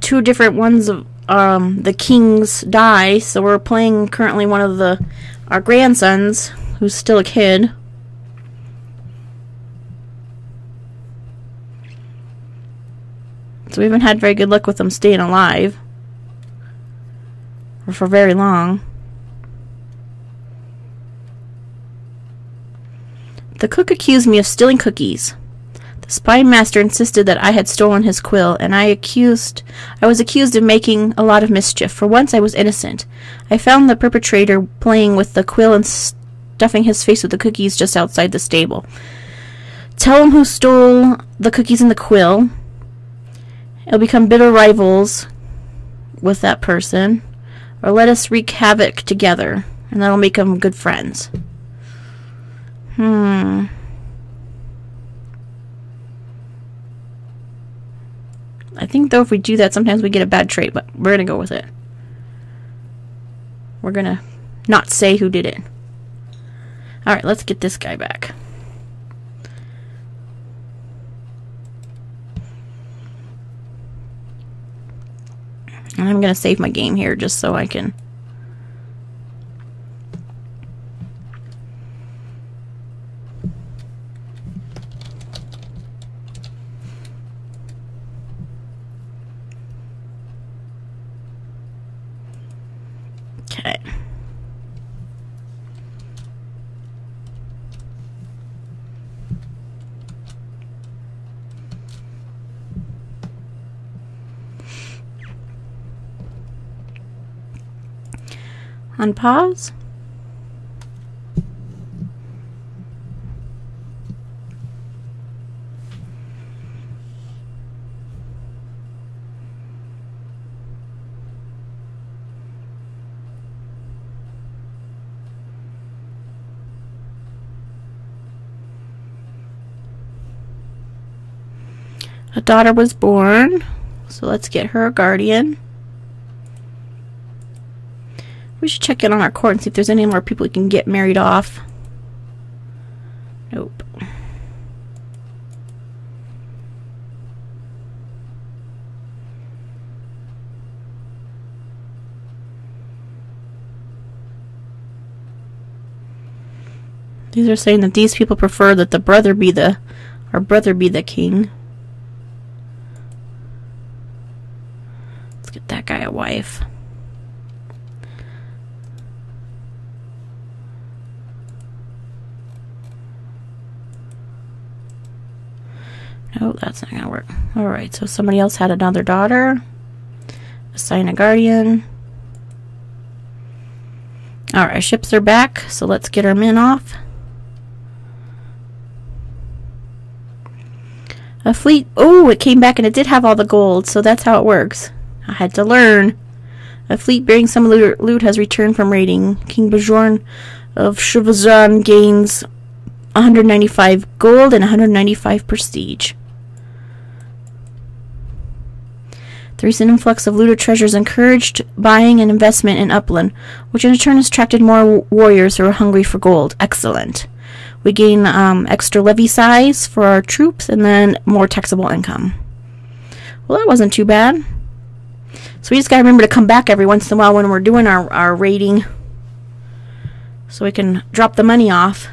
2 different ones of the kings die, so we're playing currently one of our grandsons, who's still a kid. So we haven't had very good luck with them staying alive. Or for very long. The cook accused me of stealing cookies. The spy master insisted that I had stolen his quill, and I was accused of making a lot of mischief. For once I was innocent. I found the perpetrator playing with the quill and stuffing his face with the cookies just outside the stable. Tell him who stole the cookies and the quill. It'll become bitter rivals with that person. Or let us wreak havoc together, and that'll make them good friends. I think, though, if we do that, sometimes we get a bad trait, but we're going to go with it. We're going to not say who did it. Alright, let's get this guy back. And I'm going to save my game here just so I can... Okay. Unpause. A daughter was born, so let's get her a guardian. We should check in on our court and see if there's any more people we can get married off. Nope. These are saying that these people prefer that our brother be the king. Let's get that guy a wife. No, that's not gonna work. Alright, so somebody else had another daughter. Assign a guardian. Alright, ships are back, so let's get our men off. A fleet. Oh, it came back and it did have all the gold, so that's how it works. I had to learn. A fleet bearing some loot has returned from raiding. King Bjorn of Shuvazan gains 195 gold and 195 prestige. The recent influx of looted treasures encouraged buying and investment in Upland, which in turn has attracted more warriors who are hungry for gold. Excellent. We gain extra levy size for our troops and then more taxable income. Well, that wasn't too bad. So we just gotta remember to come back every once in a while when we're doing our raiding, so we can drop the money off.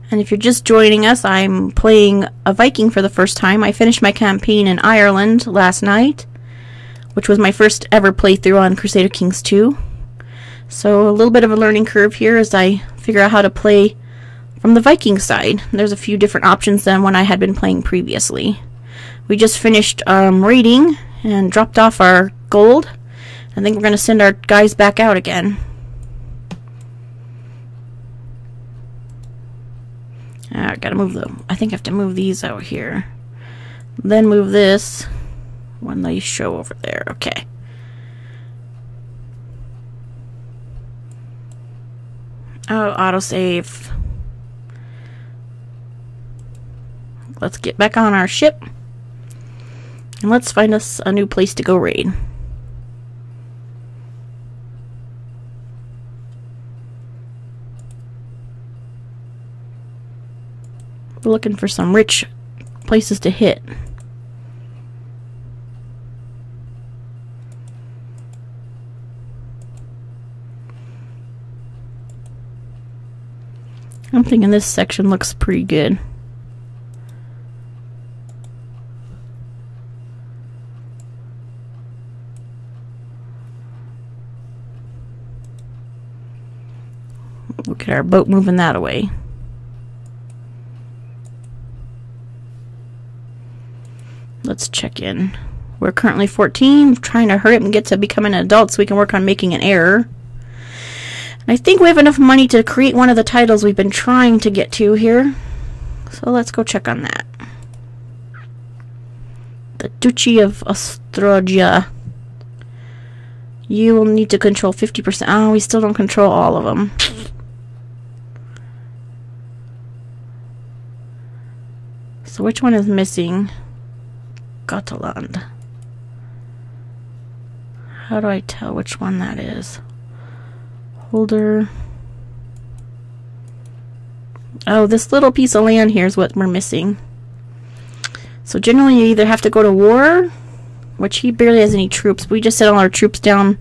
And if you're just joining us, I'm playing a Viking for the first time. I finished my campaign in Ireland last night, which was my first ever playthrough on Crusader Kings 2. So a little bit of a learning curve here as I figure out how to play from the Viking side. There's a few different options than when I had been playing previously. We just finished raiding and dropped off our gold. I think we're going to send our guys back out again. I gotta move them. I think I have to move these out here. Then move this when they show over there. Okay. Oh, autosave. Let's get back on our ship. And let's find us a new place to go raid. We're looking for some rich places to hit. I'm thinking this section looks pretty good. Look at our boat moving that away. Let's check in. We're currently 14. We're trying to hurry up and get to becoming an adult so we can work on making an heir. And I think we have enough money to create one of the titles we've been trying to get to here. So let's go check on that. The Duchy of Ostrogia. You will need to control 50%. Oh, we still don't control all of them. So which one is missing? Gotland. How do I tell which one that is? Holder. Oh, this little piece of land here is what we're missing. So generally you either have to go to war, which he barely has any troops. We just sent all our troops down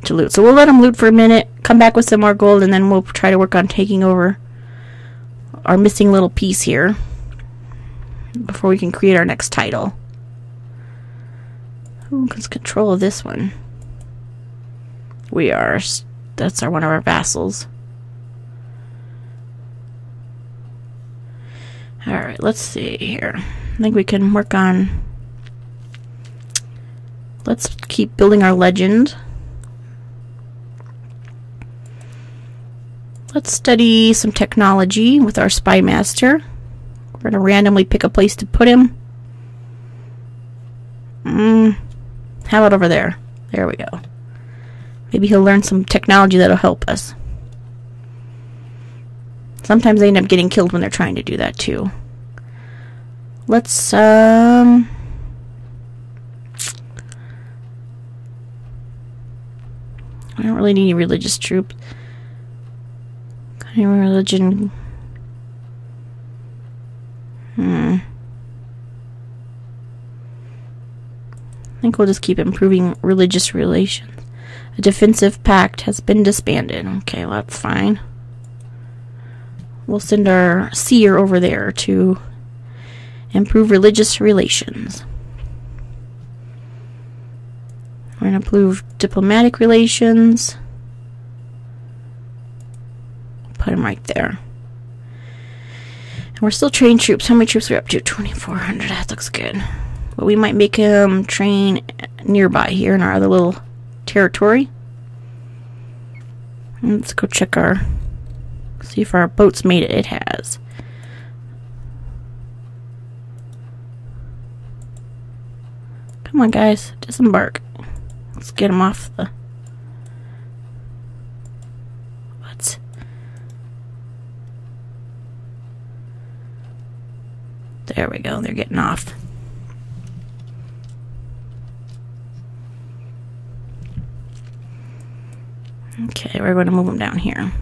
to loot. So we'll let him loot for a minute, come back with some more gold, and then we'll try to work on taking over our missing little piece here. before we can create our next title. Who has control of this one? We are. That's one of our vassals. Alright, let's see here. I think we can work on... Let's keep building our legend. Let's study some technology with our spy master. We're going to randomly pick a place to put him. How about over there? There we go. Maybe he'll learn some technology that'll help us. Sometimes they end up getting killed when they're trying to do that too. Let's I don't really need any religious troops. Any religion? I think we'll just keep improving religious relations. A defensive pact has been disbanded. Okay, well, that's fine. We'll send our seer over there to improve religious relations. We're going to improve diplomatic relations. Put him right there. And we're still training troops. How many troops are we up to? 2,400. That looks good. But we might make him train nearby here in our other little territory. Let's go check our... See if our boat's made it. It has. Come on, guys. Disembark. Let's get him off the... What? There we go. They're getting off. Okay, we're going to move them down here.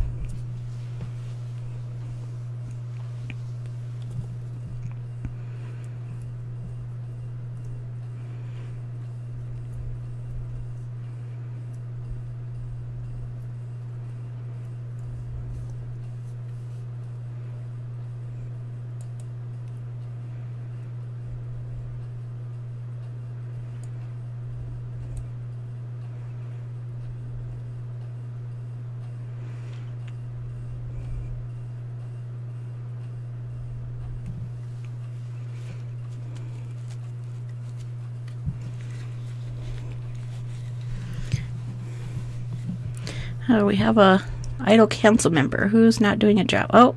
Oh, we have a idle council member who's not doing a job. Oh,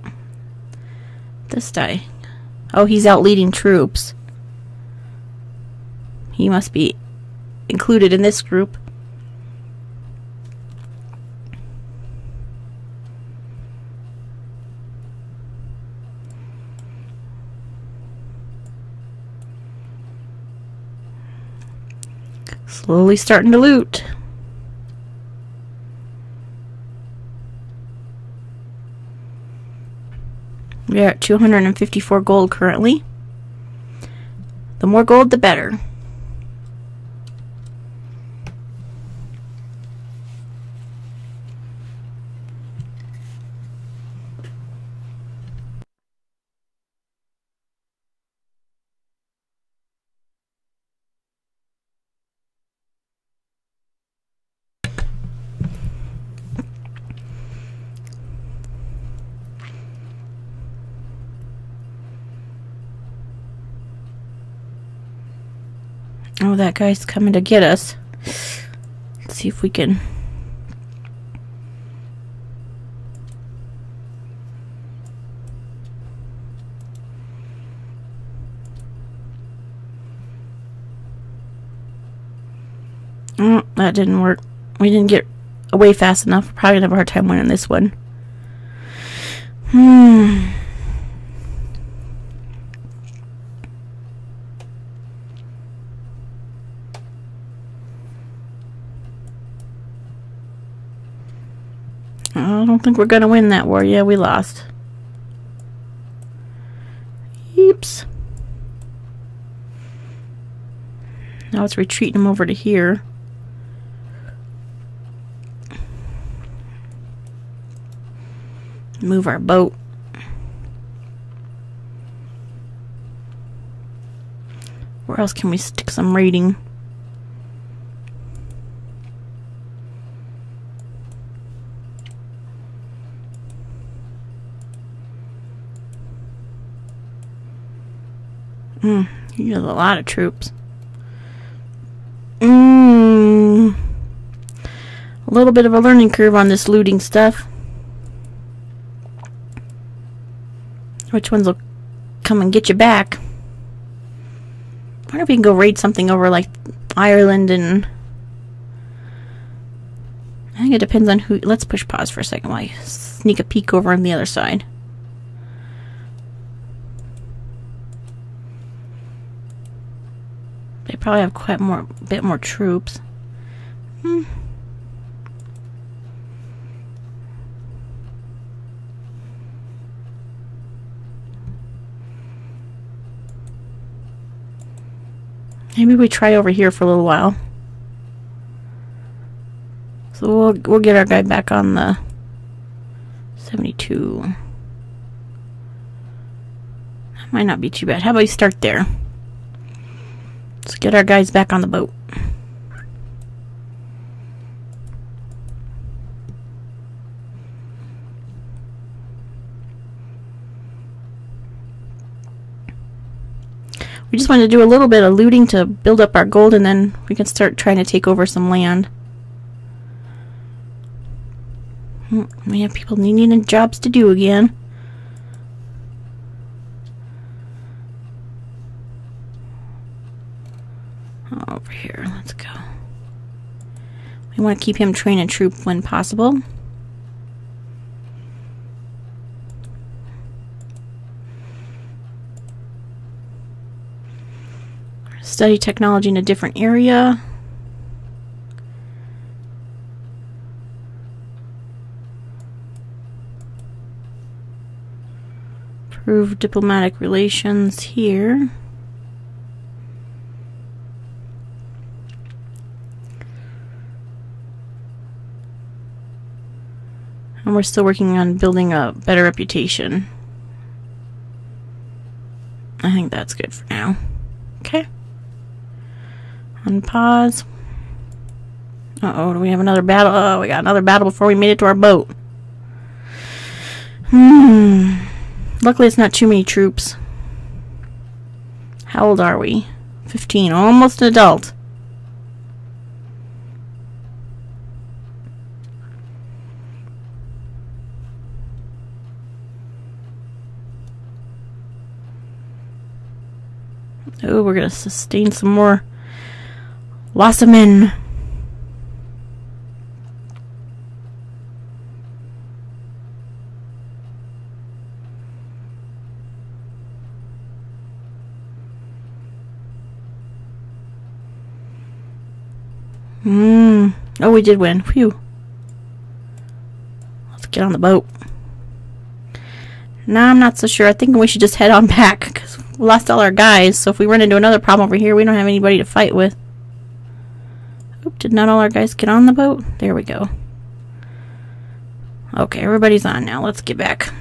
this guy. Oh, he's out leading troops. He must be included in this group. Slowly starting to loot. We're at 254 gold currently. The more gold, the better. Oh, that guy's coming to get us. Let's see if we can... Oh, that didn't work. We didn't get away fast enough. We're probably gonna have a hard time winning this one. I don't think we're gonna win that war. Yeah, we lost. Oops. Now it's retreating them over to here. Move our boat. Where else can we stick some raiding? He has a lot of troops. A little bit of a learning curve on this looting stuff. Which ones will come and get you back? I wonder if we can go raid something over like Ireland and... I think it depends on who... Let's push pause for a second while I sneak a peek over on the other side. They probably have quite a bit more troops. Maybe we try over here for a little while. So we'll get our guy back on the 72. That might not be too bad. How about we start there? Let's get our guys back on the boat. We just want to do a little bit of looting to build up our gold, and then we can start trying to take over some land. We have people needing jobs to do again. Over here, let's go. We want to keep him training troop when possible. Study technology in a different area. Improve diplomatic relations here. And we're still working on building a better reputation. I think that's good for now. Okay. Unpause. Uh-oh, do we have another battle? Oh, we got another battle before we made it to our boat. Luckily, it's not too many troops. How old are we? 15. Almost an adult. Oh, we're going to sustain some more loss of men. Oh, we did win. Phew. Let's get on the boat. Nah, I'm not so sure. I think we should just head on back, because we lost all our guys, so if we run into another problem over here, we don't have anybody to fight with. Oop, did not all our guys get on the boat? There we go. Okay, everybody's on now. Let's get back.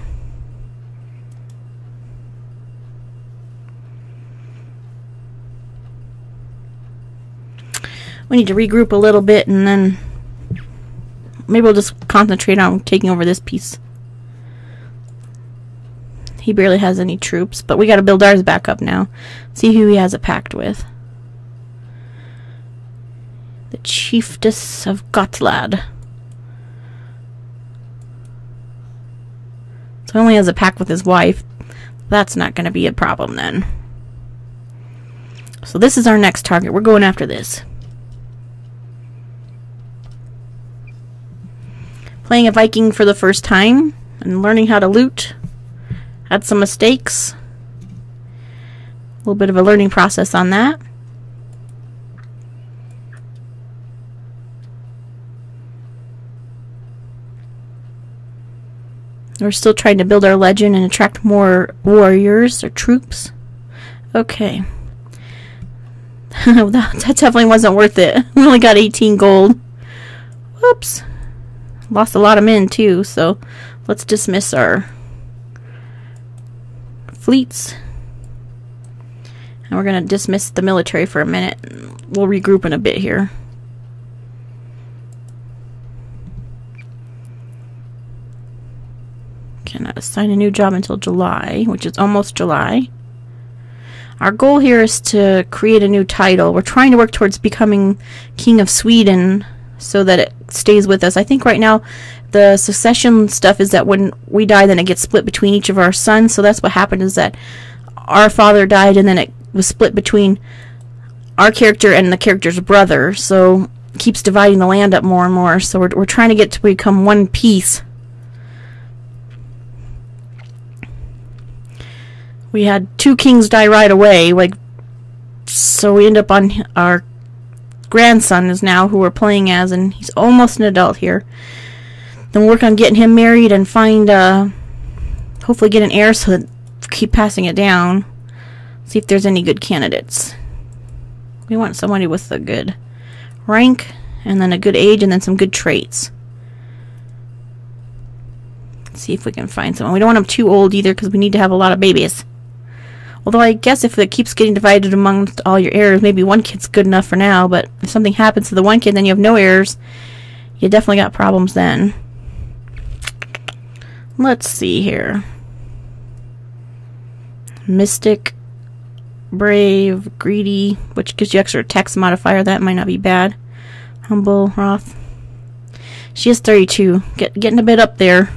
We need to regroup a little bit, and then maybe we'll just concentrate on taking over this piece. He barely has any troops, but we got to build ours back up now. See who he has a pact with. The Chiefess of Gotland. So he only has a pact with his wife. That's not going to be a problem then. So this is our next target. We're going after this. Playing a Viking for the first time and learning how to loot. Had some mistakes. A little bit of a learning process on that. We're still trying to build our legend and attract more warriors or troops. Okay. That definitely wasn't worth it. We only got 18 gold. Whoops. Lost a lot of men too, so let's dismiss our fleets. And we're going to dismiss the military for a minute. We'll regroup in a bit here. Cannot assign a new job until July, which is almost July. Our goal here is to create a new title. We're trying to work towards becoming King of Sweden so that it stays with us. I think right now the succession stuff is that when we die, then it gets split between each of our sons. So that's what happened, is that our father died and then it was split between our character and the character's brother. So it keeps dividing the land up more and more. So we're trying to get to become one piece. We had 2 kings die right away, so we end up on our grandson is now who we're playing as, and he's almost an adult here. Then work on getting him married and find, hopefully get an heir so that keep passing it down. See if there's any good candidates. We want somebody with a good rank, and then a good age, and then some good traits. See if we can find someone. We don't want them too old either, because we need to have a lot of babies. Although I guess if it keeps getting divided amongst all your heirs, maybe one kid's good enough for now, but if something happens to the one kid, then you have no heirs. You definitely got problems then. Let's see here. Mystic, brave, greedy, which gives you extra tax modifier. That might not be bad. Humble, Roth. She is 32. Getting a bit up there.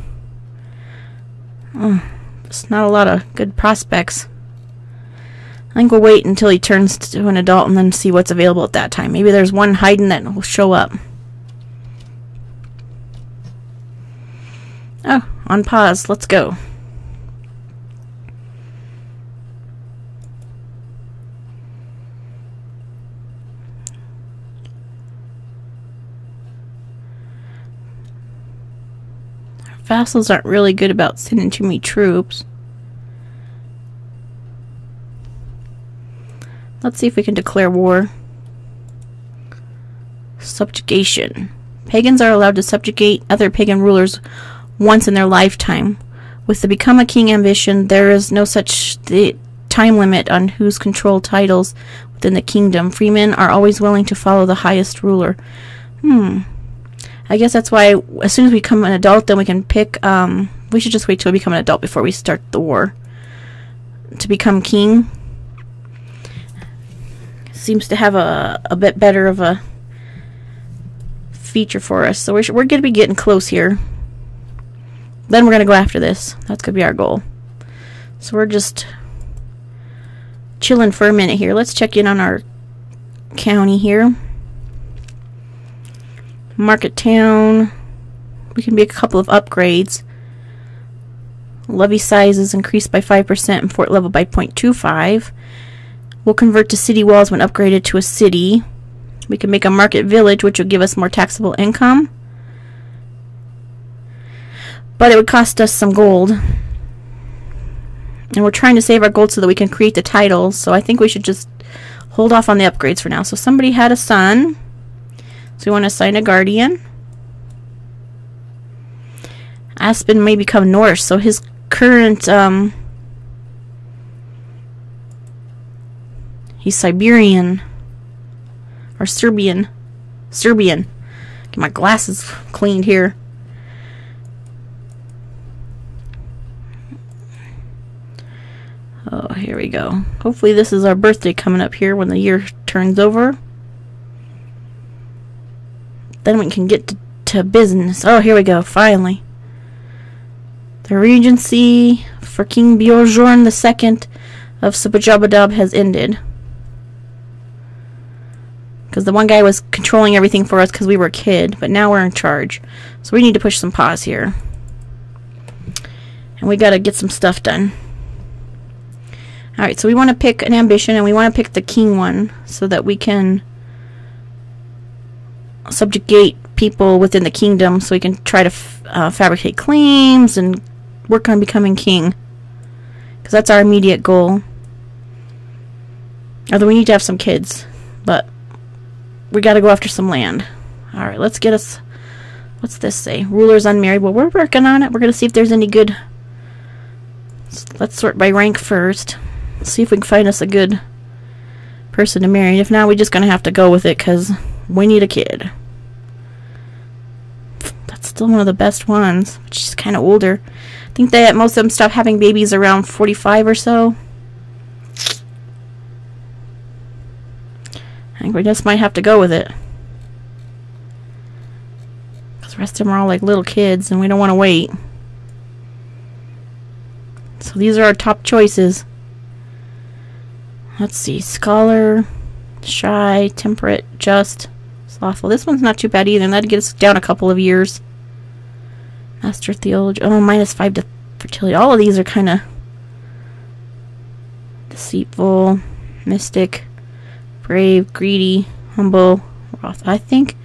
It's not a lot of good prospects. I think we'll wait until he turns to an adult and then see what's available at that time. Maybe there's one hiding that will show up. Oh, on pause. Let's go. Our vassals aren't really good about sending too many troops. Let's see if we can declare war. Subjugation. Pagans are allowed to subjugate other pagan rulers once in their lifetime. With the become a king ambition, there is no such time limit on whose control titles within the kingdom. Freemen are always willing to follow the highest ruler. I guess that's why as soon as we become an adult, then we can pick, we should just wait till we become an adult before we start the war. To become king seems to have a bit better of a feature for us. So we're going to be getting close here. Then we're going to go after this. That's going to be our goal. So we're just chilling for a minute here. Let's check in on our county here. Market town. We can make a couple of upgrades. Levy size is increased by 5% and fort level by 0.25. We'll convert to city walls when upgraded to a city. We can make a market village, which will give us more taxable income. But it would cost us some gold. And we're trying to save our gold so that we can create the titles. So I think we should just hold off on the upgrades for now. So somebody had a son. So we want to assign a guardian. Aspen may become Norse. So his current... he's Siberian. Or Serbian. Serbian. Get my glasses cleaned here. Oh, here we go. Hopefully this is our birthday coming up here when the year turns over. Then we can get to business. Oh, here we go. Finally. The regency for King Bjorn II of Subajabadab has ended. Because the one guy was controlling everything for us because we were a kid, but now we're in charge. So we need to push some pause here. And we got to get some stuff done. Alright, so we want to pick an ambition, and we want to pick the king one so that we can subjugate people within the kingdom, so we can try to fabricate claims and work on becoming king. Because that's our immediate goal. Although we need to have some kids, but we got to go after some land. Alright, let's get us... What's this say? Rulers unmarried. Well, we're working on it. We're going to see if there's any good... Let's sort by rank first. See if we can find us a good person to marry. If not, we're just gonna have to go with it because we need a kid. That's still one of the best ones, but she's kind of older. I think that most of them stop having babies around 45 or so. I think we just might have to go with it. Because the rest of them are all like little kids and we don't want to wait. So these are our top choices. Let's see. Scholar, shy, temperate, just, slothful. This one's not too bad either. And that'd get us down a couple of years. Master theologian. Oh, -5 to fertility. All of these are kind of deceitful, mystic, brave, greedy, humble, wrath. I think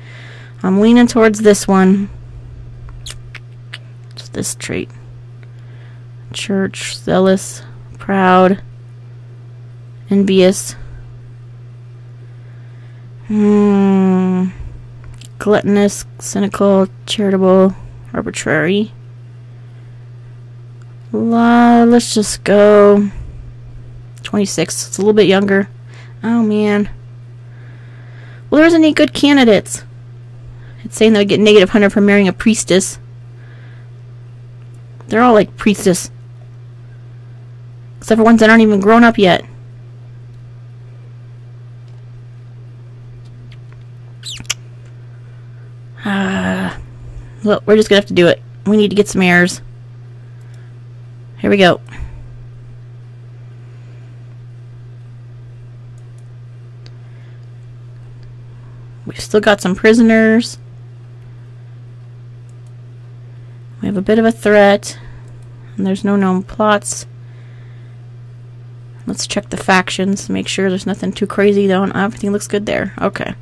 I'm leaning towards this one. Just this trait. Church, zealous, proud, envious, gluttonous, cynical, charitable, arbitrary. Let's just go 26. It's a little bit younger. Oh man. Well, there isn't any good candidates. It's saying that we get -100 for marrying a priestess. They're all like priestess. Except for ones that aren't even grown up yet. Well, we're just gonna have to do it. We need to get some heirs. Here we go. We've still got some prisoners. We have a bit of a threat. And there's no known plots. Let's check the factions to make sure there's nothing too crazy though. Everything looks good there. Okay.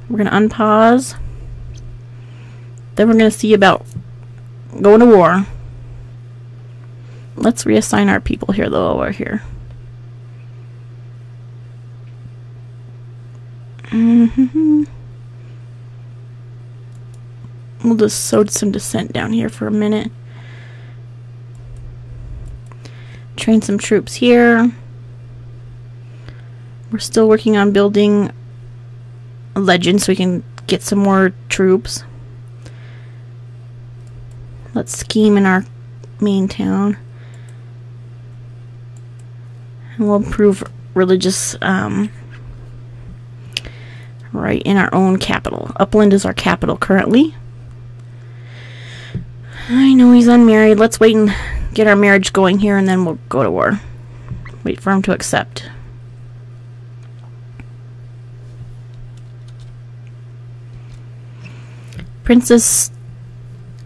We're going to unpause. Then we're going to see about going to war. Let's reassign our people here though while we're here. We'll just sow some dissent down here for a minute. Train some troops here. We're still working on building a legend so we can get some more troops. Let's scheme in our main town. And we'll improve religious right in our own capital. Upland is our capital currently. I know he's unmarried. Let's wait and get our marriage going here and then we'll go to war. Wait for him to accept. Princess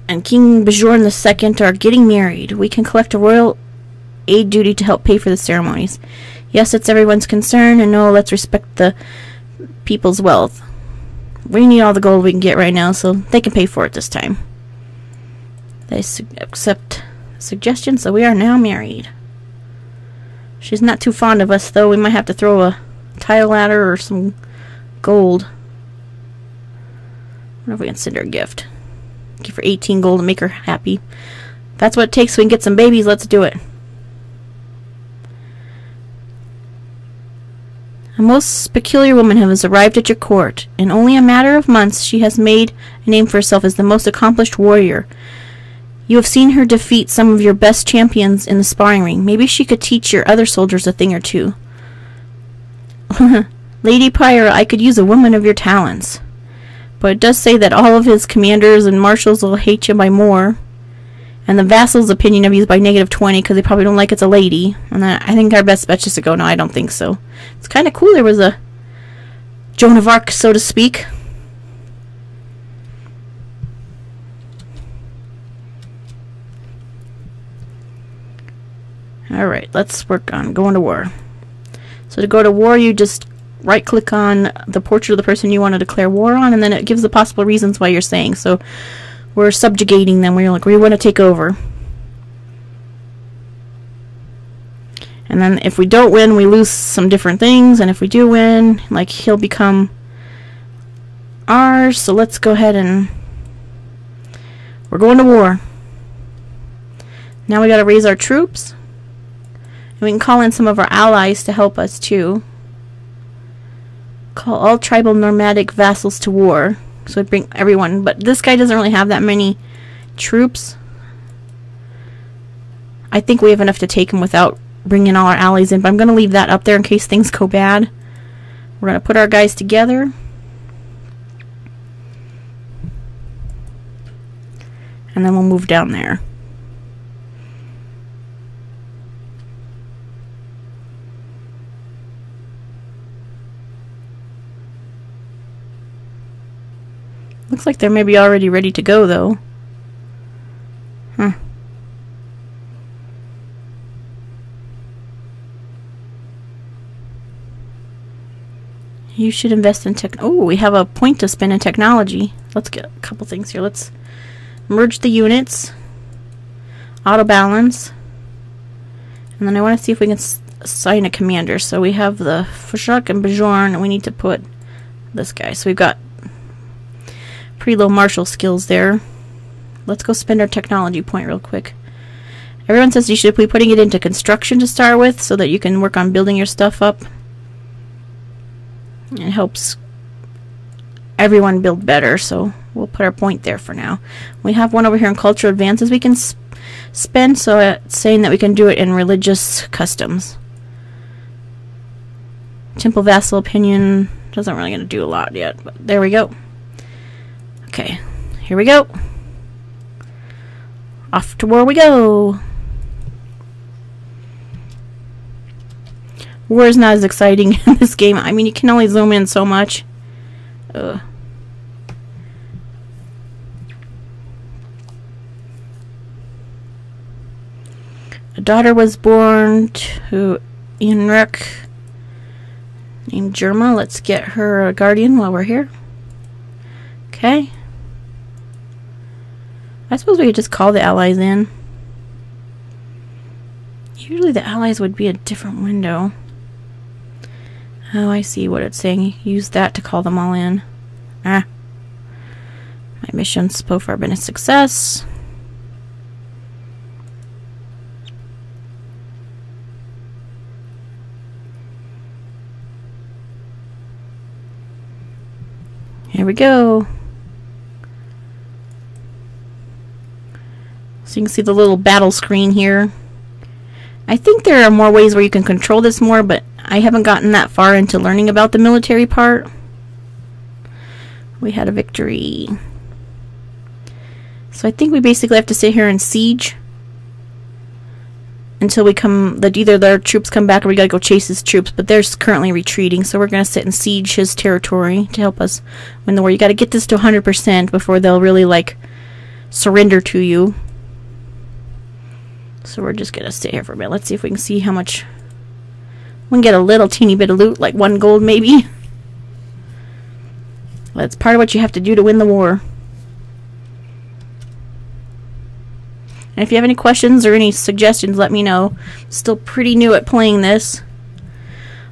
and King Bjorn II are getting married. We can collect a royal aid duty to help pay for the ceremonies. Yes, it's everyone's concern, and no, let's respect the people's wealth. We need all the gold we can get right now, so they can pay for it this time. They accept suggestion, so we are now married. She's not too fond of us, though. We might have to throw a tile ladder or some gold. I wonder if we can send her a gift. Give her 18 gold to make her happy. If that's what it takes so we can get some babies, let's do it. A most peculiar woman has arrived at your court. In only a matter of months, she has made a name for herself as the most accomplished warrior. You have seen her defeat some of your best champions in the sparring ring. Maybe she could teach your other soldiers a thing or two. Lady Pyra, I could use a woman of your talents. But it does say that all of his commanders and marshals will hate you by more. And the vassal's opinion of you is by -20 because they probably don't like it's a lady. And I think our best bet is just to go, no, I don't think so. It's kind of cool there was a Joan of Arc, so to speak. Alright, let's work on going to war. So to go to war, you just right-click on the portrait of the person you want to declare war on, and then it gives the possible reasons why you're saying. So we're subjugating them. We're like, we want to take over. And then if we don't win, we lose some different things. And if we do win, like, he'll become ours. So let's go ahead and we're going to war. Now we got to raise our troops. And we can call in some of our allies to help us too. Call all tribal nomadic vassals to war. So we bring everyone. But this guy doesn't really have that many troops. I think we have enough to take him without bringing all our allies in. But I'm going to leave that up there in case things go bad. We're going to put our guys together. And then we'll move down there. Looks like they're maybe already ready to go, though. Huh. You should invest in tech. Oh, we have a point to spend in technology. Let's get a couple things here. Let's merge the units. Auto balance. And then I want to see if we can assign a commander. So we have the Fashak and Bjorn, and we need to put this guy. So we've got pretty low martial skills there. Let's go spend our technology point real quick. Everyone says you should be putting it into construction to start with so that you can work on building your stuff up. It helps everyone build better, so we'll put our point there for now. We have one over here in cultural advances we can spend, so it's saying that we can do it in religious customs. Temple vassal opinion doesn't really going to do a lot yet, but there we go. Okay, here we go. Off to war we go. War is not as exciting in this game. I mean, you can only zoom in so much. Ugh. A daughter was born to Inrek named Germa. Let's get her a guardian while we're here. Okay. I suppose we could just call the allies in. Usually the allies would be a different window. Oh, I see what it's saying. Use that to call them all in. Ah. My mission's so far been a success. Here we go. So you can see the little battle screen here. I think there are more ways where you can control this more, but I haven't gotten that far into learning about the military part. We had a victory. So I think we basically have to sit here and siege until we come, that either their troops come back or we gotta go chase his troops, but they're currently retreating, so we're gonna sit and siege his territory to help us win the war. You gotta get this to 100% before they'll really like surrender to you. So we're just gonna stay here for a minute. Let's see if we can see how much we can get. A little teeny bit of loot, like 1 gold maybe. That's part of what you have to do to win the war. And if you have any questions or any suggestions, let me know. Still pretty new at playing this.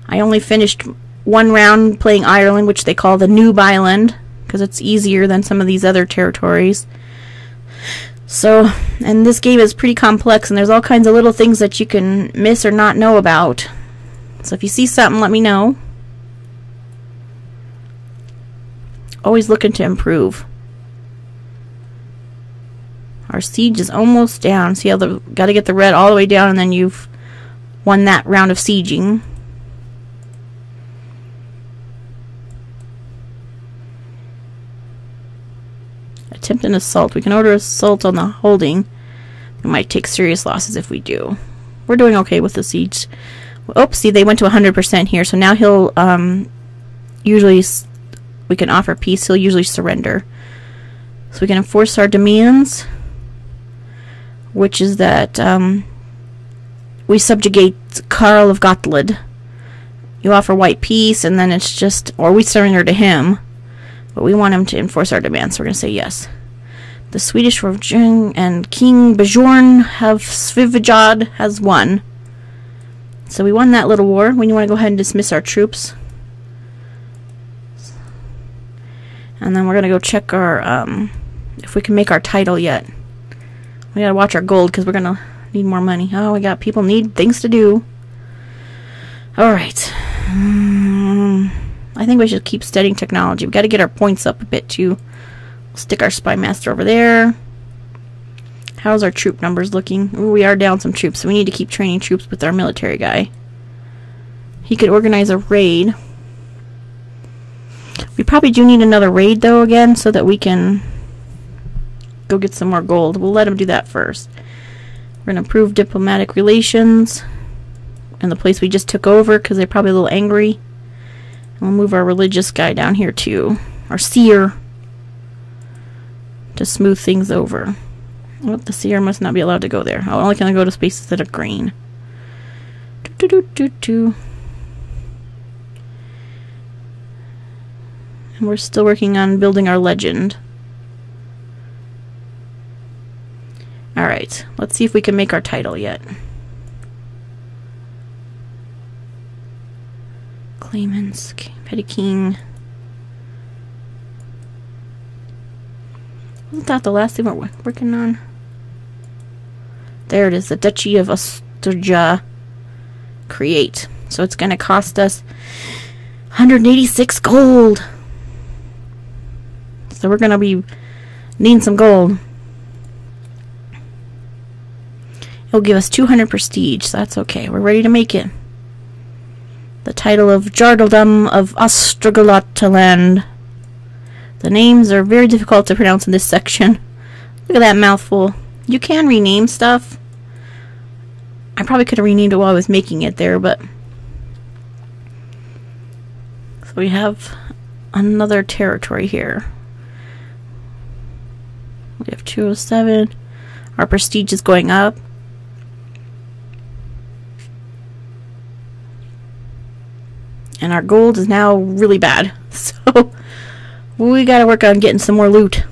I only finished 1 round playing Ireland, which they call the Noob Island, because it's easier than some of these other territories. So, and this game is pretty complex, and there's all kinds of little things that you can miss or not know about. So if you see something, let me know. Always looking to improve. Our siege is almost down. See how got to get the red all the way down, and then you've won that round of sieging. Attempt an assault. We can order assault on the holding. We might take serious losses if we do. We're doing okay with the siege. Oops, see, they went to 100% here, so now he'll usually, we can offer peace. He'll usually surrender. So we can enforce our demands, which is that we subjugate Karl of Gotland. You offer white peace, and then it's just, or we surrender to him. But we want him to enforce our demands, so we're going to say yes. The Swedish Regent and King Bjorn have Svivajad has won. So we won that little war. We want to go ahead and dismiss our troops. And then we're going to go check our, if we can make our title yet. We got to watch our gold because we're going to need more money. Oh, we got people need things to do. Alright. I think we should keep studying technology. We've got to get our points up a bit too. We'll stick our spy master over there. How's our troop numbers looking? Ooh, we are down some troops, so we need to keep training troops with our military guy. He could organize a raid. We probably do need another raid though again, so that we can go get some more gold. We'll let him do that first. We're going to improve diplomatic relations in the place we just took over, because they're probably a little angry. And we'll move our religious guy down here too. Our seer. To smooth things over. Oh, the seer must not be allowed to go there. Oh, only can I go to spaces that are green. And we're still working on building our legend. Alright, let's see if we can make our title yet. Claimants, Petty King. Wasn't that the last thing we're working on? There it is, the Duchy of Ostrja. Create. So it's going to cost us 186 gold. So we're going to be needing some gold. It'll give us 200 prestige, so that's okay. We're ready to make it. The title of Jarldom of Ostrgolotland. The names are very difficult to pronounce in this section. Look at that mouthful. You can rename stuff. I probably could have renamed it while I was making it there, but... So we have another territory here. We have 207. Our prestige is going up. And our gold is now really bad. So we gotta work on getting some more loot.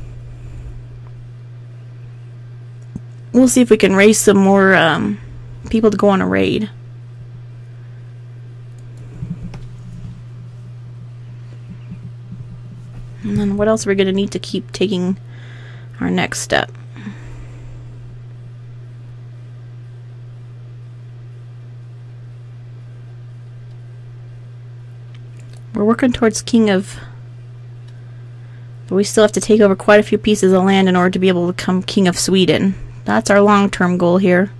We'll see if we can raise some more people to go on a raid. And then what else are we gonna need to keep taking our next step? We're working towards King of... But we still have to take over quite a few pieces of land in order to be able to become King of Sweden. That's our long-term goal here.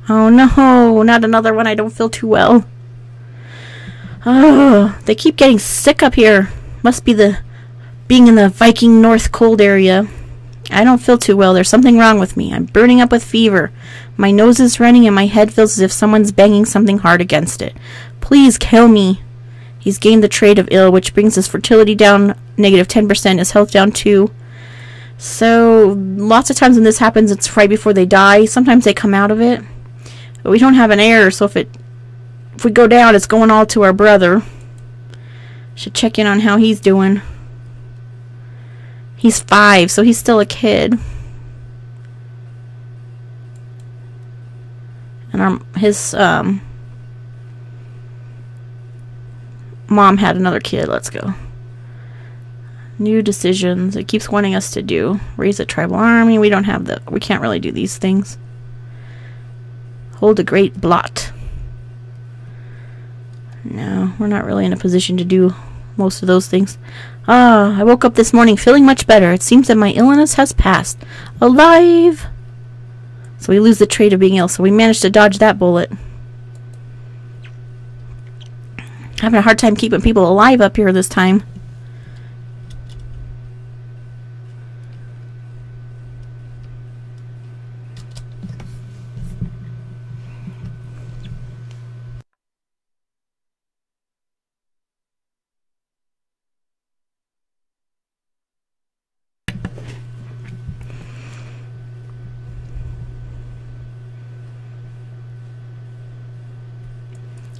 Oh no, not another one. I don't feel too well. Oh, they keep getting sick up here. Must be the being in the Viking North cold area. I don't feel too well. There's something wrong with me. I'm burning up with fever. My nose is running and my head feels as if someone's banging something hard against it. Please kill me. He's gained the trait of ill, which brings his fertility down -10%, his health down 2. So, lots of times when this happens, it's right before they die. Sometimes they come out of it. But we don't have an heir, so if we go down, it's going all to our brother. Should check in on how he's doing. He's 5, so he's still a kid. And his mom had another kid. Let's go. New decisions. It keeps wanting us to do. Raise a tribal army. We don't have the... We can't really do these things. Hold a great blot. No, we're not really in a position to do most of those things. I woke up this morning feeling much better. It seems that my illness has passed. Alive! So we lose the trait of being ill. So we managed to dodge that bullet. Having a hard time keeping people alive up here this time.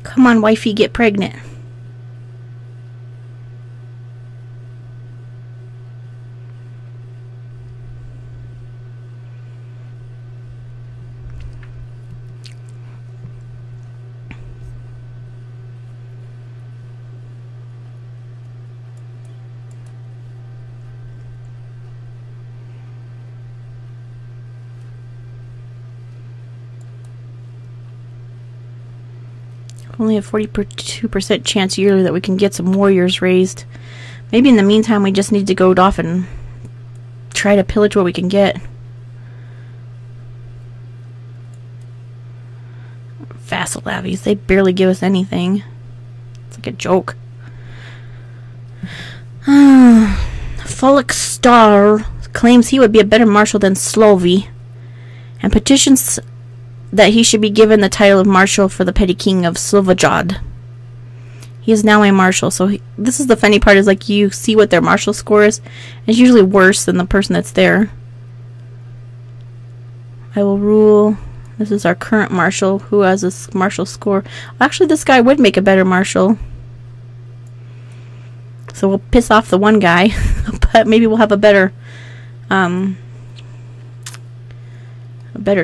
Come on, wifey, get pregnant. Only a 42% chance yearly that we can get some warriors raised. Maybe in the meantime we just need to go off and try to pillage what we can get. Vassal levies, they barely give us anything. It's like a joke. Fulk Star claims he would be a better marshal than Slovi, and petitions that he should be given the title of marshal for the petty king of Slovajad. He is now a marshal, so this is the funny part, is like you see what their marshal score is, and it's usually worse than the person that's there. I will rule. This is our current marshal, who has this marshal score. Actually, this guy would make a better marshal. So we'll piss off the one guy, but maybe we'll have a better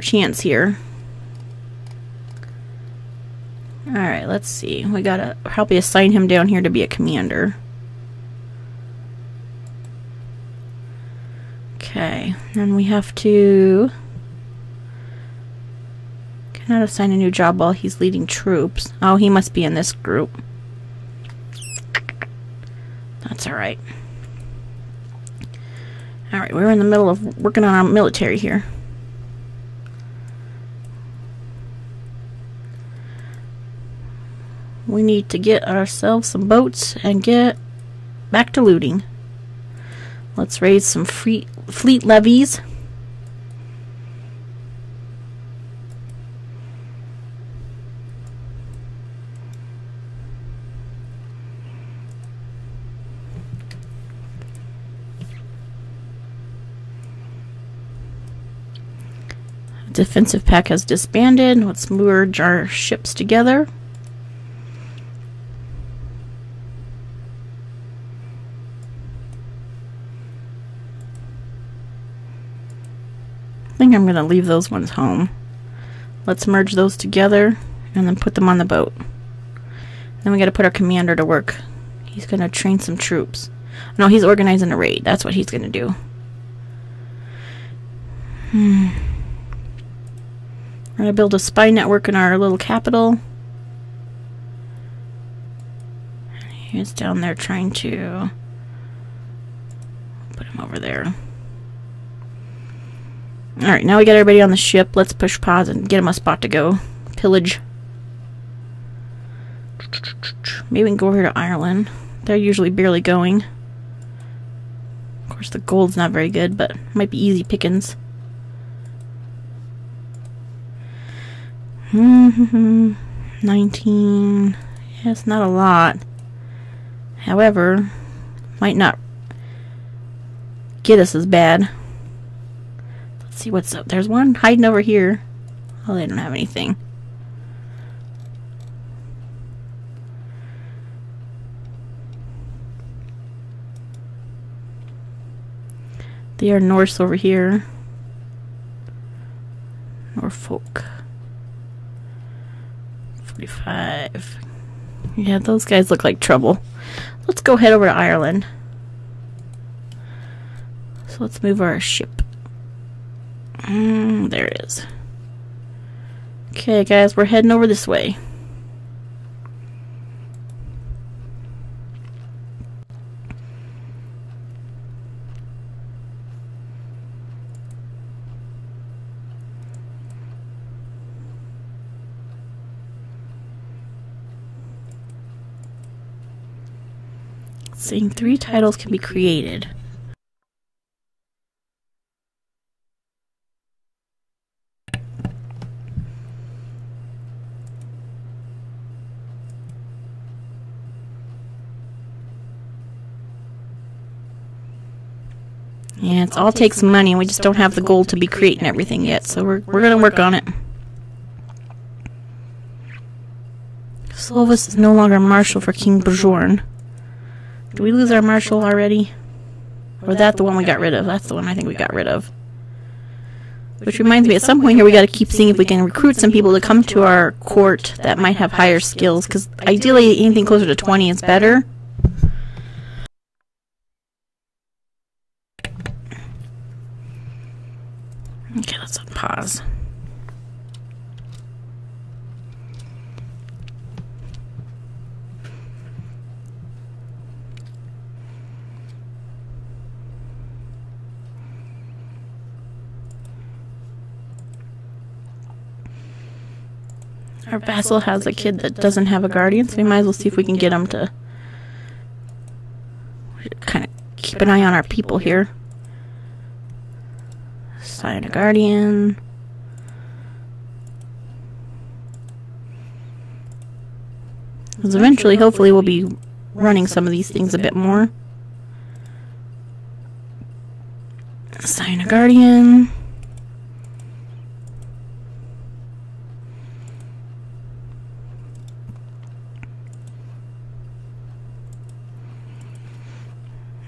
chance here. Alright, let's see. We gotta probably assign him down here to be a commander. Okay, then we have to... Cannot assign a new job while he's leading troops. Oh, he must be in this group. That's alright. Alright, we're in the middle of working on our military here. We need to get ourselves some boats and get back to looting. Let's raise some fleet levies. Defensive pack has disbanded. Let's merge our ships together. I think I'm going to leave those ones home. Let's merge those together and then put them on the boat. Then we got to put our commander to work. He's going to train some troops. No, he's organizing a raid. That's what he's going to do. We're going to build a spy network in our little capital. He's down there trying to put him over there. Alright, now we got everybody on the ship. Let's push pause and get them a spot to go. Pillage. Maybe we can go over here to Ireland. They're usually barely going. Of course, the gold's not very good, but might be easy pickings. 19. Yeah, it's not a lot. However, might not get us as bad. Let's see what's up. There's one hiding over here. Oh, they don't have anything. They are Norse over here. Norfolk. 45. Yeah, those guys look like trouble. Let's go head over to Ireland. So let's move our ship. There it is. Okay, guys, we're heading over this way. Saying 3 titles can be created. Yeah, it all takes money, and we just don't have the gold to be creating everything yet, so we're gonna work on it. Slovis is no longer marshal for King Bjorn. Did we lose our marshal already? Or that the one we got rid of? That's the one I think we got rid of. Which reminds me, at some point here we got to keep seeing if we can recruit some people to come to our court that might have higher skills, because ideally anything closer to 20 is better. Okay, let's unpause. Our vassal has a kid that doesn't have a guardian, so we might as well see if we can get him to kind of keep an eye on our people here. Assign a guardian. Because eventually, hopefully, we'll be running some of these things a bit more. Assign a guardian.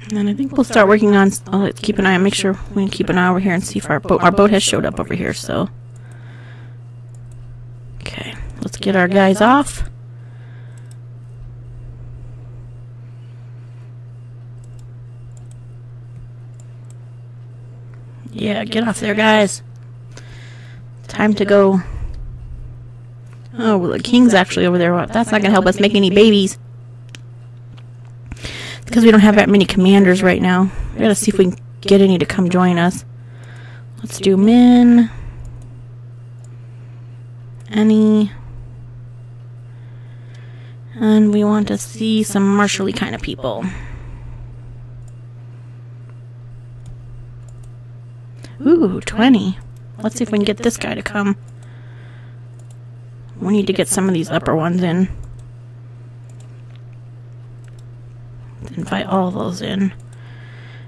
And then I think we'll start working on. I'll keep an eye. Make sure we can keep an eye over here and see if our boat has showed up over here. So, okay, let's get our guys off. Yeah, get off there, guys. Time to go. Oh, well, the king's actually over there. That's not gonna help us make any babies. Because we don't have that many commanders right now. We gotta see if we can get any to come join us. Let's do men. Any. And we want to see some martially kind of people. Ooh, 20. Let's see if we can get this guy to come. We need to get some of these upper ones in. Invite all those in.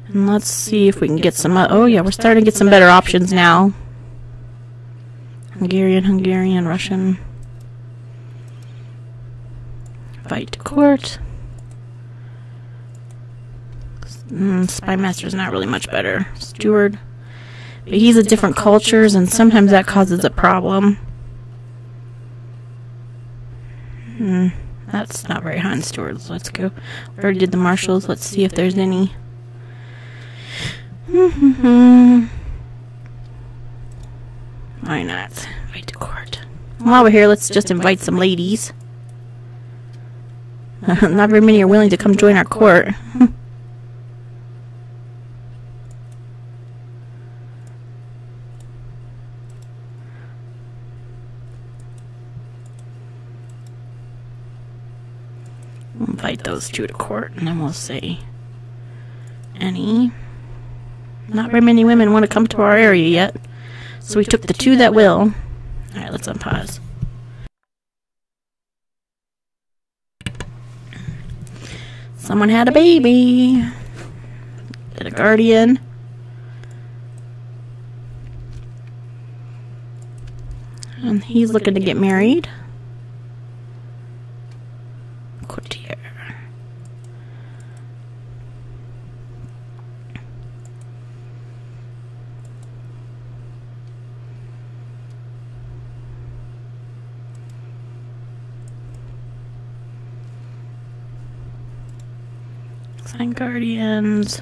And let's see if we can get some... oh yeah, we're starting to get some better options now. Hungarian, Russian. Invite to court. Spymaster's not really much better. Steward. But he's of different cultures, and sometimes that causes a problem. That's not very high in stewards. Let's go. We already did the marshals. Let's see if there's any. Why not? Invite to court. While we're here, let's just invite some ladies. Not very many are willing to come join our court. Invite those two to court, and then we'll say any. Not very many women want to come to our area yet, so we took the two that will. Alright, let's unpause. Someone had a baby. Get a guardian. And he's looking to get married. Courtier. Assign guardians.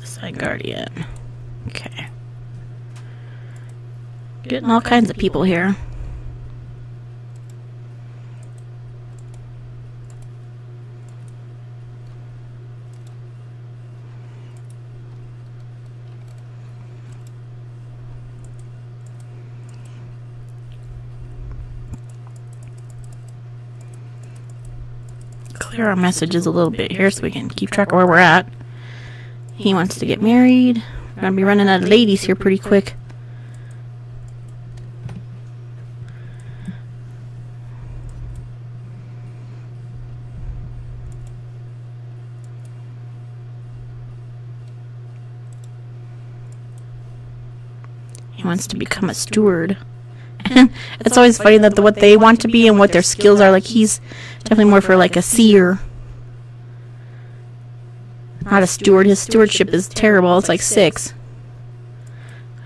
Assign guardian. Okay. Getting all kinds of people here. Clear our messages a little bit here so we can keep track of where we're at. He wants to get married. We're going to be running out of ladies here pretty quick. He wants to become a steward. It's always funny that what they want to be and what their skills are. Like, he's definitely more for like a seer, not a steward. His stewardship is terrible. It's like 6. It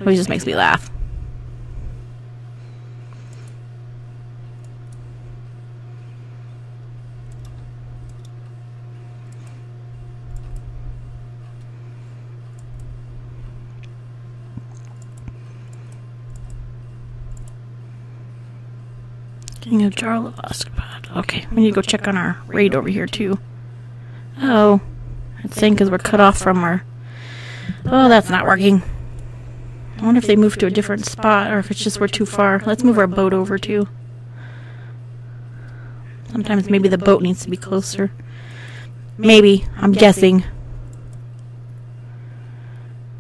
always just makes me laugh. King of Jarl of Oskapad. Okay, we need to go check on our raid over here too. Oh, it's saying because we're cut off from our... Oh, that's not working. I wonder if they moved to a different spot or if it's just we're too far. Let's move our boat over too. Sometimes maybe the boat needs to be closer. Maybe. I'm guessing.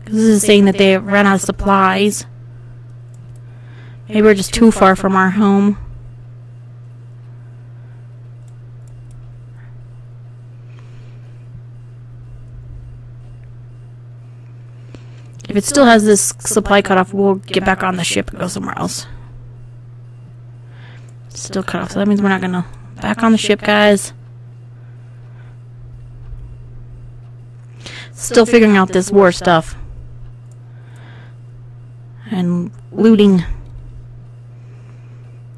This is saying that they ran out of supplies. Maybe we're just too far from our home. If it still has this supply cut off, we'll get back on the ship and go somewhere else. It's still cut off, so that means we're not gonna... Back on the ship, guys. Still figuring out this war stuff. And looting.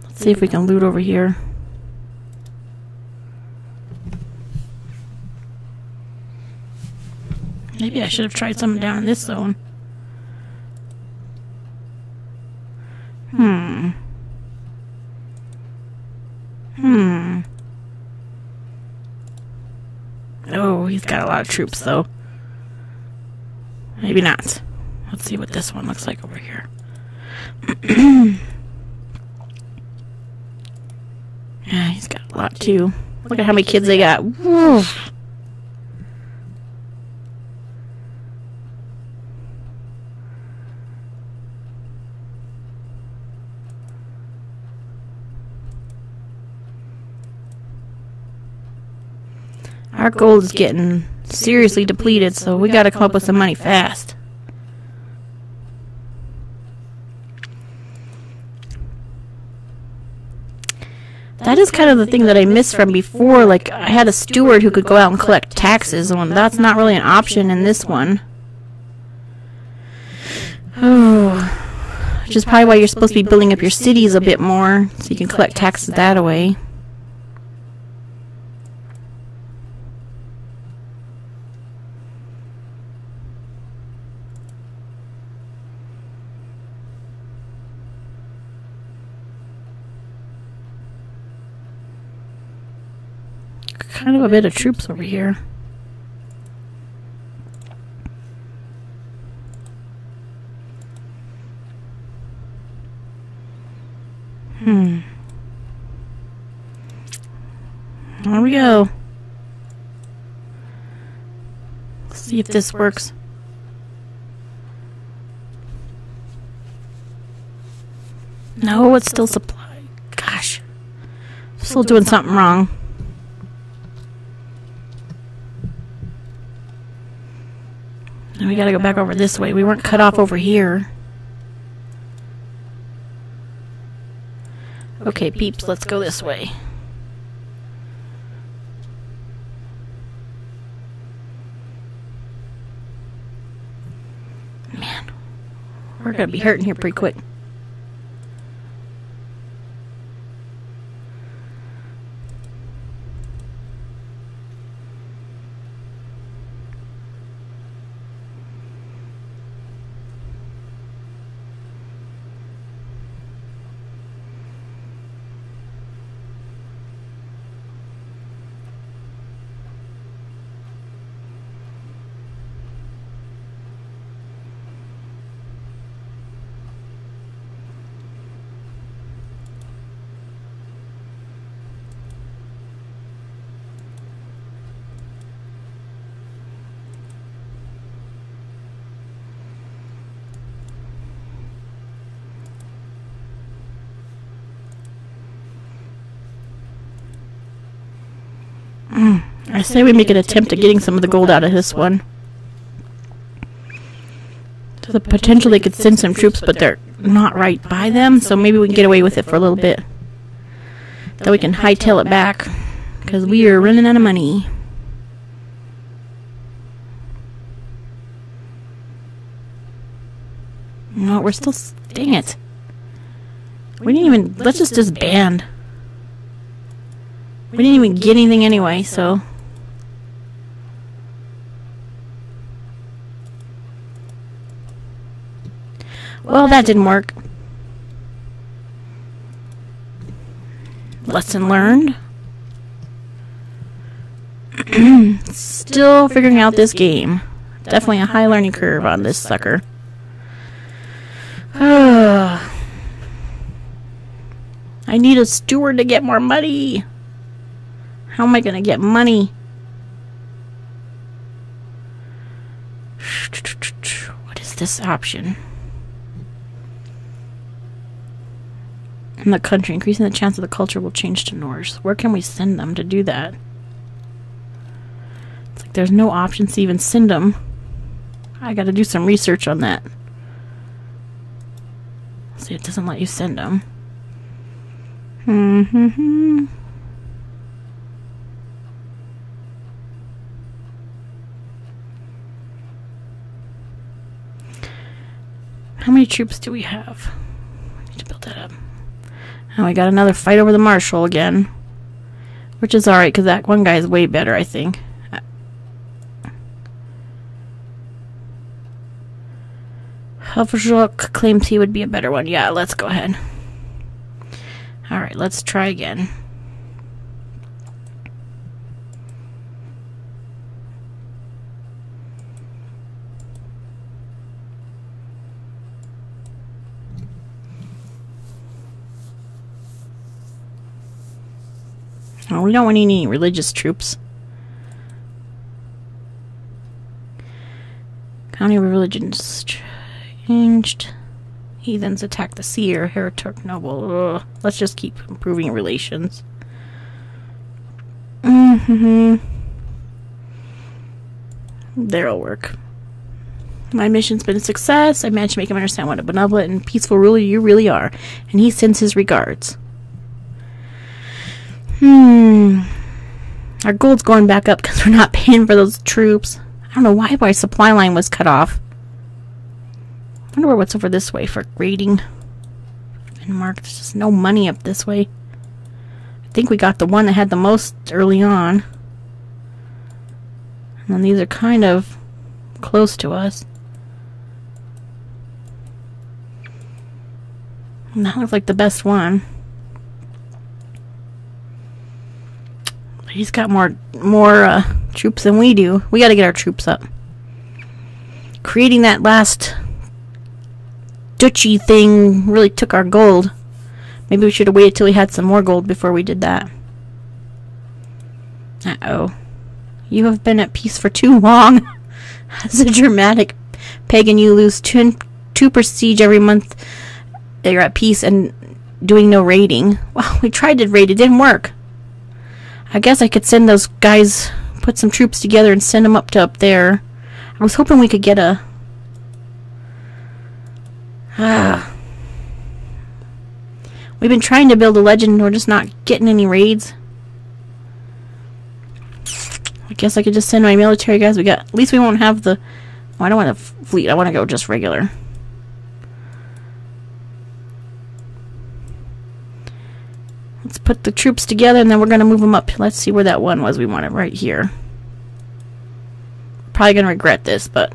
Let's see if we can loot over here. Maybe I should have tried something down in this zone. Oh, he's got a lot of troops, though. Maybe not. Let's see what this one looks like over here. Yeah, he's got a lot, too. Look at how many kids they got. Woo. Our gold is getting seriously depleted, so we gotta come up with some money fast. That is kind of the thing that I missed from before. Like, I had a steward who could go out and collect taxes, and that's not really an option in this one. Oh, which is probably why you're supposed to be building up your cities a bit more, so you can collect taxes that way. Kind of a bit of troops over here. There we go. Let's see if this works. No, it's still supply. Gosh. Still doing something wrong. And we gotta go back over this way. We weren't cut off over here. Okay, peeps, let's go this way. Man, we're gonna be hurting here pretty quick. I say we make an attempt at getting some of the gold out of this one. So the potential they could send some troops, but they're not right by them, so maybe we can get away with it for a little bit. Then we can hightail it back, because we are running out of money. No, we're still... Dang it. We didn't even... Let's just disband. We didn't even get anything anyway, so... Well, that didn't work. Lesson learned. Still figuring out this game. Definitely a high learning curve on this sucker. I need a steward to get more money. How am I going to get money? What is this option? In the country, increasing the chance that the culture will change to Norse. Where can we send them to do that? It's like there's no options to even send them. I gotta do some research on that. See, it doesn't let you send them. How many troops do we have? We need to build that up. And we got another fight over the marshal again. Which is alright, because that one guy is way better, I think. Helfershoek claims he would be a better one. Yeah, let's go ahead. Alright, let's try again. Oh, we don't want any religious troops. County religions changed. Heathens attack the seer. Heretic noble. Ugh. Let's just keep improving relations. There'll work. My mission's been a success. I managed to make him understand what a benevolent and peaceful ruler you really are. And he sends his regards. Our gold's going back up because we're not paying for those troops. I don't know why my supply line was cut off. I wonder what's over this way for raiding. Denmark, there's just no money up this way. I think we got the one that had the most early on. And then these are kind of close to us. And that looks like the best one. He's got more troops than we do. We gotta get our troops up. Creating that last duchy thing really took our gold. Maybe we should have waited till we had some more gold before we did that. Uh-oh. You have been at peace for too long. As a dramatic pagan, you lose two prestige every month that you're at peace and doing no raiding. Well, we tried to raid. It didn't work. I guess I could send those guys, put some troops together and send them up to up there. I was hoping we could get a... We've been trying to build a legend and we're just not getting any raids. I guess I could just send my military guys. At least we won't have the... Oh, I don't want a fleet. I want to go just regular. Let's put the troops together and then we're going to move them up. Let's see where that one was. We want it right here. Probably going to regret this, but...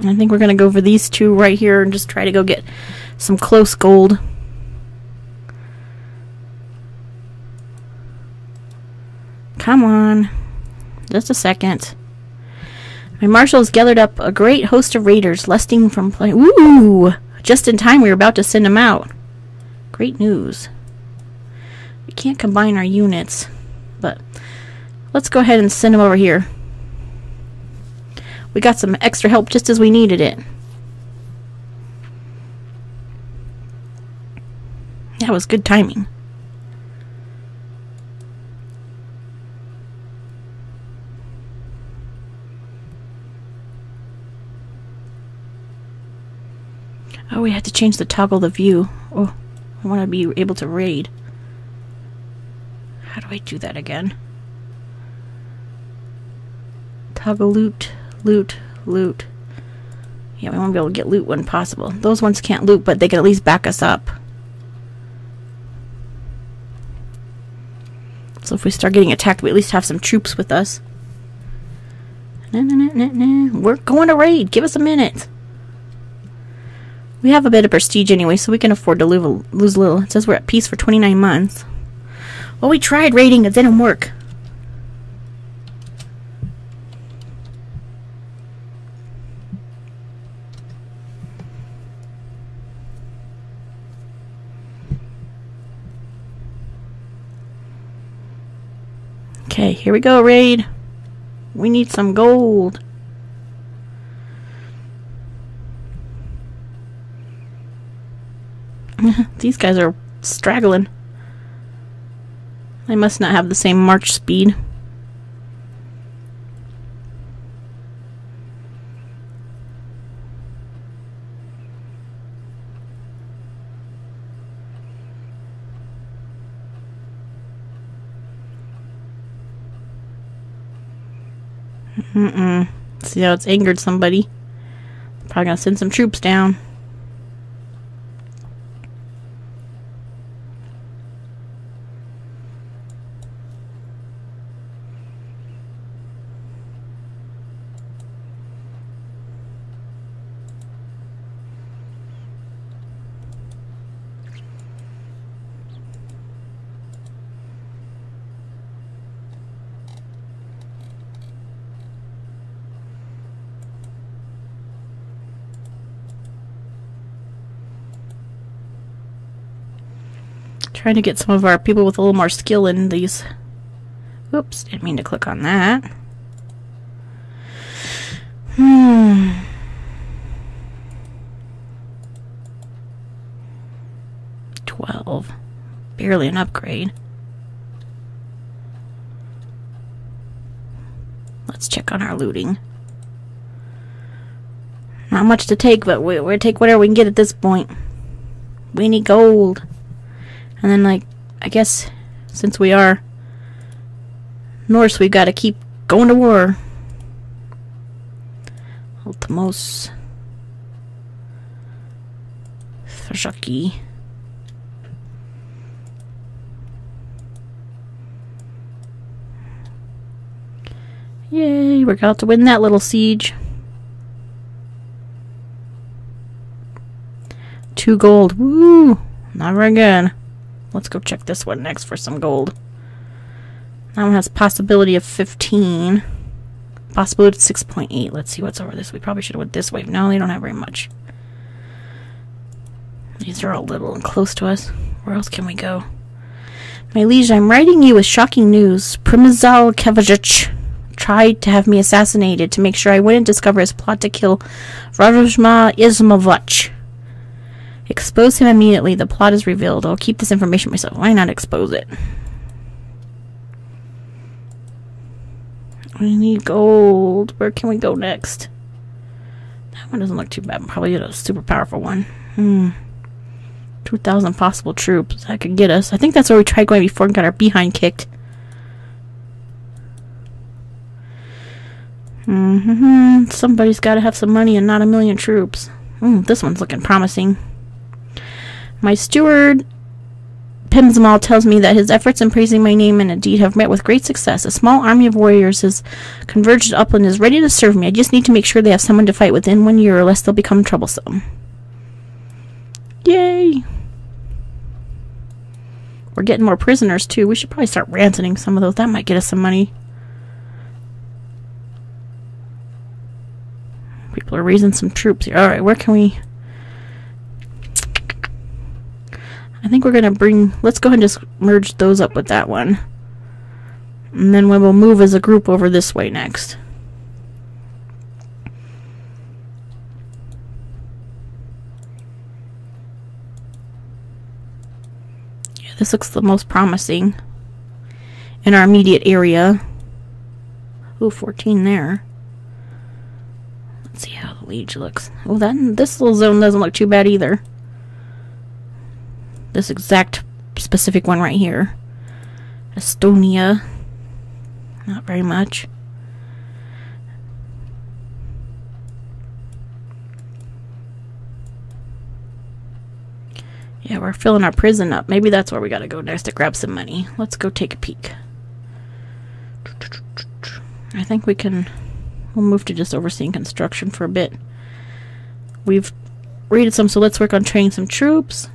I think we're going to go for these two right here and just try to go get some close gold. Come on. Just a second. My marshals gathered up a great host of raiders, lusting from play. Ooh! Just in time, we were about to send them out. Great news. We can't combine our units, but let's go ahead and send them over here. We got some extra help just as we needed it. That was good timing. Oh, we had to change the toggle the view. Oh, I want to be able to raid. How do I do that again? Toggle loot, loot, loot. Yeah, we want to be able to get loot when possible. Those ones can't loot, but they can at least back us up. So if we start getting attacked, we at least have some troops with us. We're going to raid. Give us a minute. We have a bit of prestige anyway, so we can afford to lose a little. It says we're at peace for 29 months. Well, we tried raiding. It didn't work. Okay, here we go, raid. We need some gold. These guys are straggling. They must not have the same march speed. See how it's angered somebody. Probably gonna send some troops down. Trying to get some of our people with a little more skill in these. Oops, didn't mean to click on that. 12. Barely an upgrade. Let's check on our looting. Not much to take, but we'll take whatever we can get at this point. We need gold. And then, like, I guess, since we are Norse, we've got to keep going to war. Ultimos. Thashaki. Yay, we're about to win that little siege. 2 gold. Woo! Not very good. Let's go check this one next for some gold. That one has possibility of 15. Possibility of 6.8. Let's see what's over this. We probably should have went this way. No, they don't have very much. These are all little and close to us. Where else can we go? My liege, I'm writing you with shocking news. Przemysl Kavajich tried to have me assassinated to make sure I wouldn't discover his plot to kill Radosma Izmovich. Expose him immediately. The plot is revealed. I'll keep this information myself. Why not expose it? We need gold. Where can we go next? That one doesn't look too bad. Probably a super powerful one. 2,000 possible troops. That could get us. I think that's where we tried going before and got our behind kicked. Somebody's got to have some money and not a million troops. This one's looking promising. My steward, Pimsmal, tells me that his efforts in praising my name and deed have met with great success. A small army of warriors has converged upland and is ready to serve me. I just need to make sure they have someone to fight within 1 year, or less they'll become troublesome. Yay! We're getting more prisoners, too. We should probably start ransoning some of those. That might get us some money. People are raising some troops here. Alright, where can we... I think we're going to bring... Let's go ahead and just merge those up with that one. And then we will move as a group over this way next. Yeah, this looks the most promising in our immediate area. Ooh, 14 there. Let's see how the liege looks. Oh, this little zone doesn't look too bad either. This exact specific one right here. Estonia. Not very much. Yeah, we're filling our prison up. Maybe that's where we gotta go next to grab some money. Let's go take a peek. I think we can... We'll move to just overseeing construction for a bit. We've raided some, so let's work on training some troops.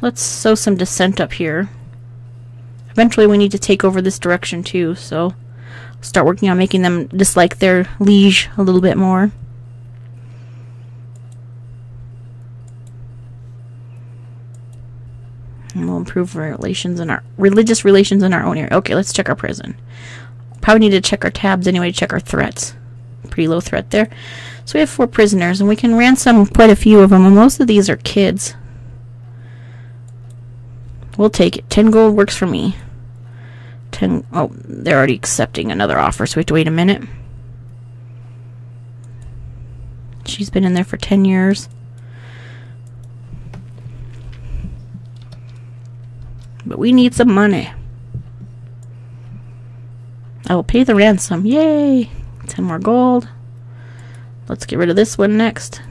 Let's sow some dissent up here. Eventually we need to take over this direction too, so start working on making them dislike their liege a little bit more. And we'll improve relations in our religious relations in our own area. Okay, let's check our prison. Probably need to check our tabs anyway to check our threats. Pretty low threat there. So we have 4 prisoners, and we can ransom quite a few of them, and most of these are kids. We'll take it. 10 gold works for me. 10. Oh, they're already accepting another offer, so we have to wait a minute. She's been in there for 10 years. But we need some money. I will pay the ransom. Yay! 10 more gold. Let's get rid of this one next.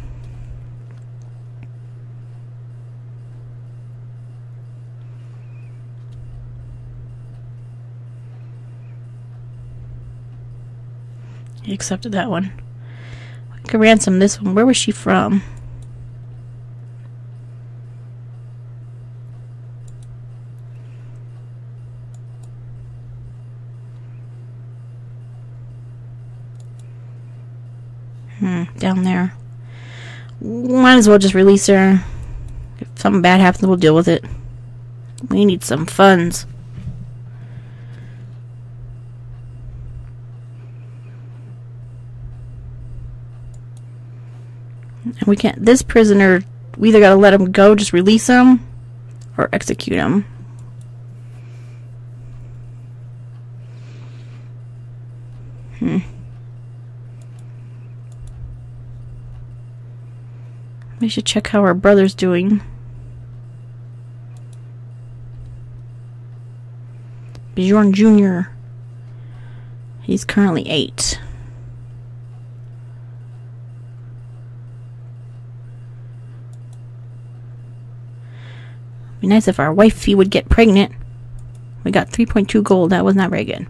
He accepted that one. We could ransom this one. Where was she from? Down there. Might as well just release her. If something bad happens, we'll deal with it. We need some funds. And we can't. This prisoner, we either gotta let him go, just release him, or execute him. We should check how our brother's doing. Bjorn Jr. He's currently 8. Be nice if our wifey would get pregnant. We got 3.2 gold. That was not very good.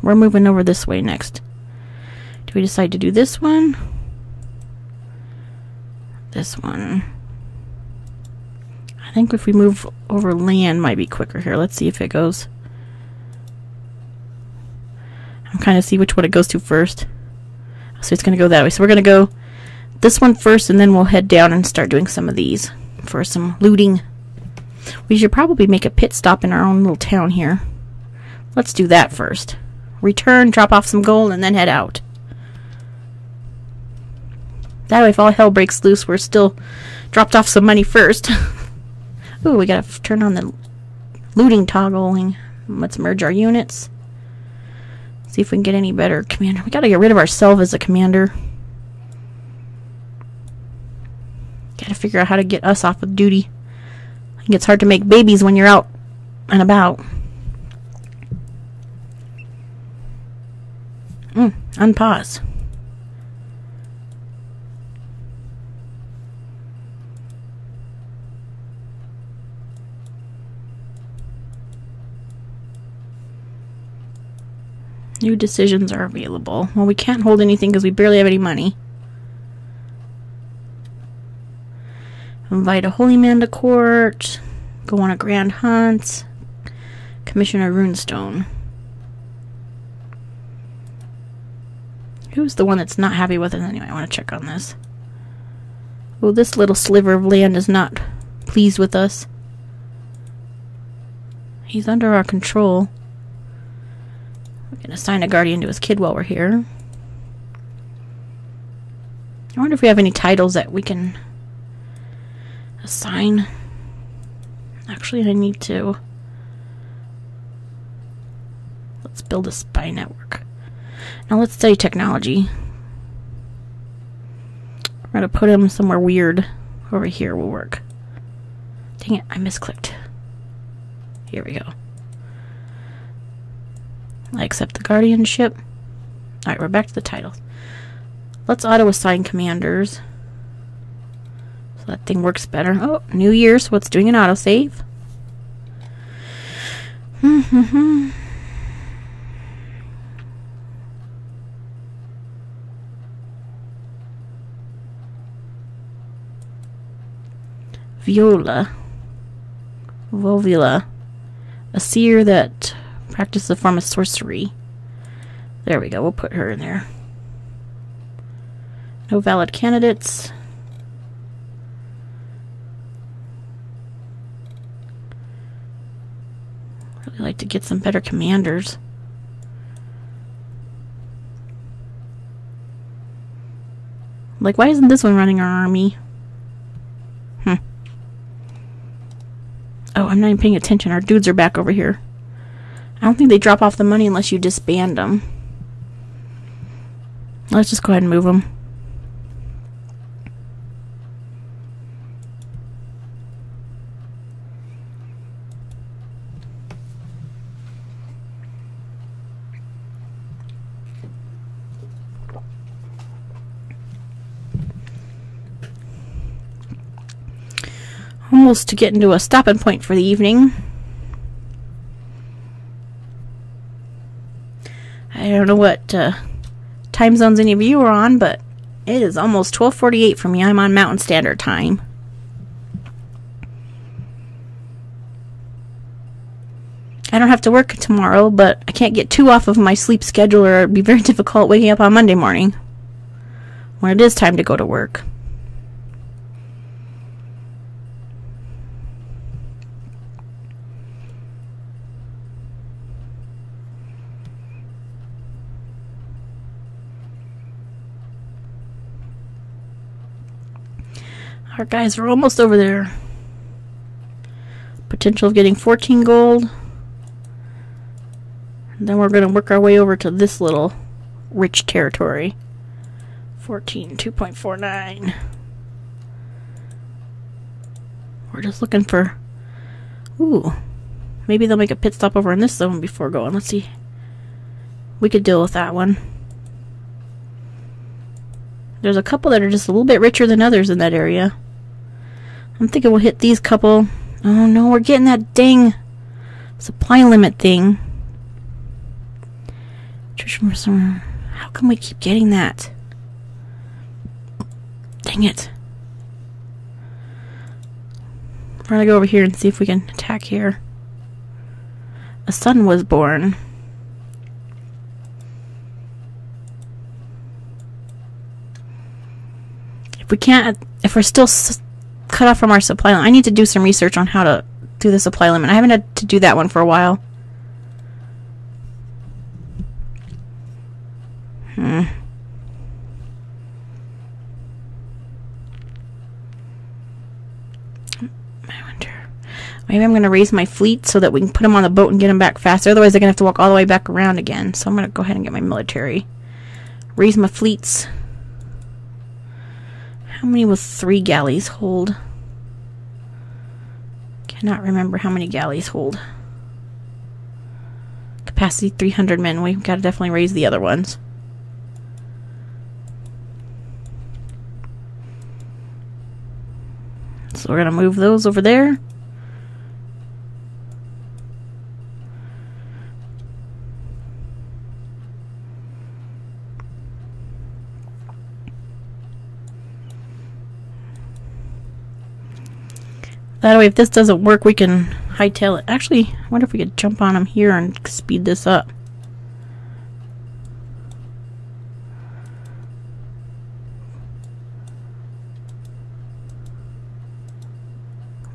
We're moving over this way next. Do we decide to do this one? This one. I think if we move over land might be quicker here. Let's see if it goes. I'm kind of see which one it goes to first. So it's going to go that way. So we're going to go this one first, and then we'll head down and start doing some of these for some looting. We should probably make a pit stop in our own little town here. Let's do that first. Return, drop off some gold, and then head out. That way, if all hell breaks loose, we're still dropped off some money first. Ooh, we gotta turn on the looting toggling. Let's merge our units. See if we can get any better commander. We gotta get rid of ourselves as a commander. Gotta figure out how to get us off of duty. I think it's hard to make babies when you're out and about. Unpause. New decisions are available. Well, we can't hold anything because we barely have any money. Invite a holy man to court. Go on a grand hunt. Commission a runestone. Who's the one that's not happy with it? Anyway, I want to check on this. Oh, this little sliver of land is not pleased with us. He's under our control. We can assign a guardian to his kid while we're here. I wonder if we have any titles that we can assign. Actually, I need to. Let's build a spy network. Now let's study technology. We're going to put him somewhere weird. Over here will work. Dang it, I misclicked. Here we go. I accept the guardianship. Alright, we're back to the titles. Let's auto-assign commanders. So that thing works better. Oh, new year, so it's doing an autosave. Volvila. A seer that practices a form of sorcery. There we go, we'll put her in there. No valid candidates. Really like to get some better commanders. Like, why isn't this one running our army? Oh, I'm not even paying attention. Our dudes are back over here. I don't think they drop off the money unless you disband them. Let's just go ahead and move them. Almost to getting to a stopping point for the evening. I don't know what time zones any of you are on, but it is almost 12:48 for me. I'm on Mountain Standard Time. I don't have to work tomorrow, but I can't get too off of my sleep schedule or it'd be very difficult waking up on Monday morning when it is time to go to work. Our guys are almost over there. Potential of getting 14 gold. And then we're going to work our way over to this little rich territory. 14, 2.49. We're just looking for... Ooh. Maybe they'll make a pit stop over in this zone before going. Let's see. We could deal with that one. There's a couple that are just a little bit richer than others in that area. I'm thinking we'll hit these couple. Oh no, we're getting that dang supply limit thing. How come we keep getting that? Dang it. We're gonna go over here and see if we can attack here. A son was born. If we can't, if we're still cut off from our supply line, I need to do some research on how to do the supply limit. I haven't had to do that one for a while. I wonder. Maybe I'm going to raise my fleet so that we can put them on the boat and get them back faster. Otherwise, they're going to have to walk all the way back around again. So I'm going to go ahead and get my military. Raise my fleets. How many will 3 galleys hold? Cannot remember how many galleys hold. Capacity 300 men. We've got to definitely raise the other ones. So we're going to move those over there. That way, if this doesn't work, we can hightail it. Actually, I wonder if we could jump on them here and speed this up.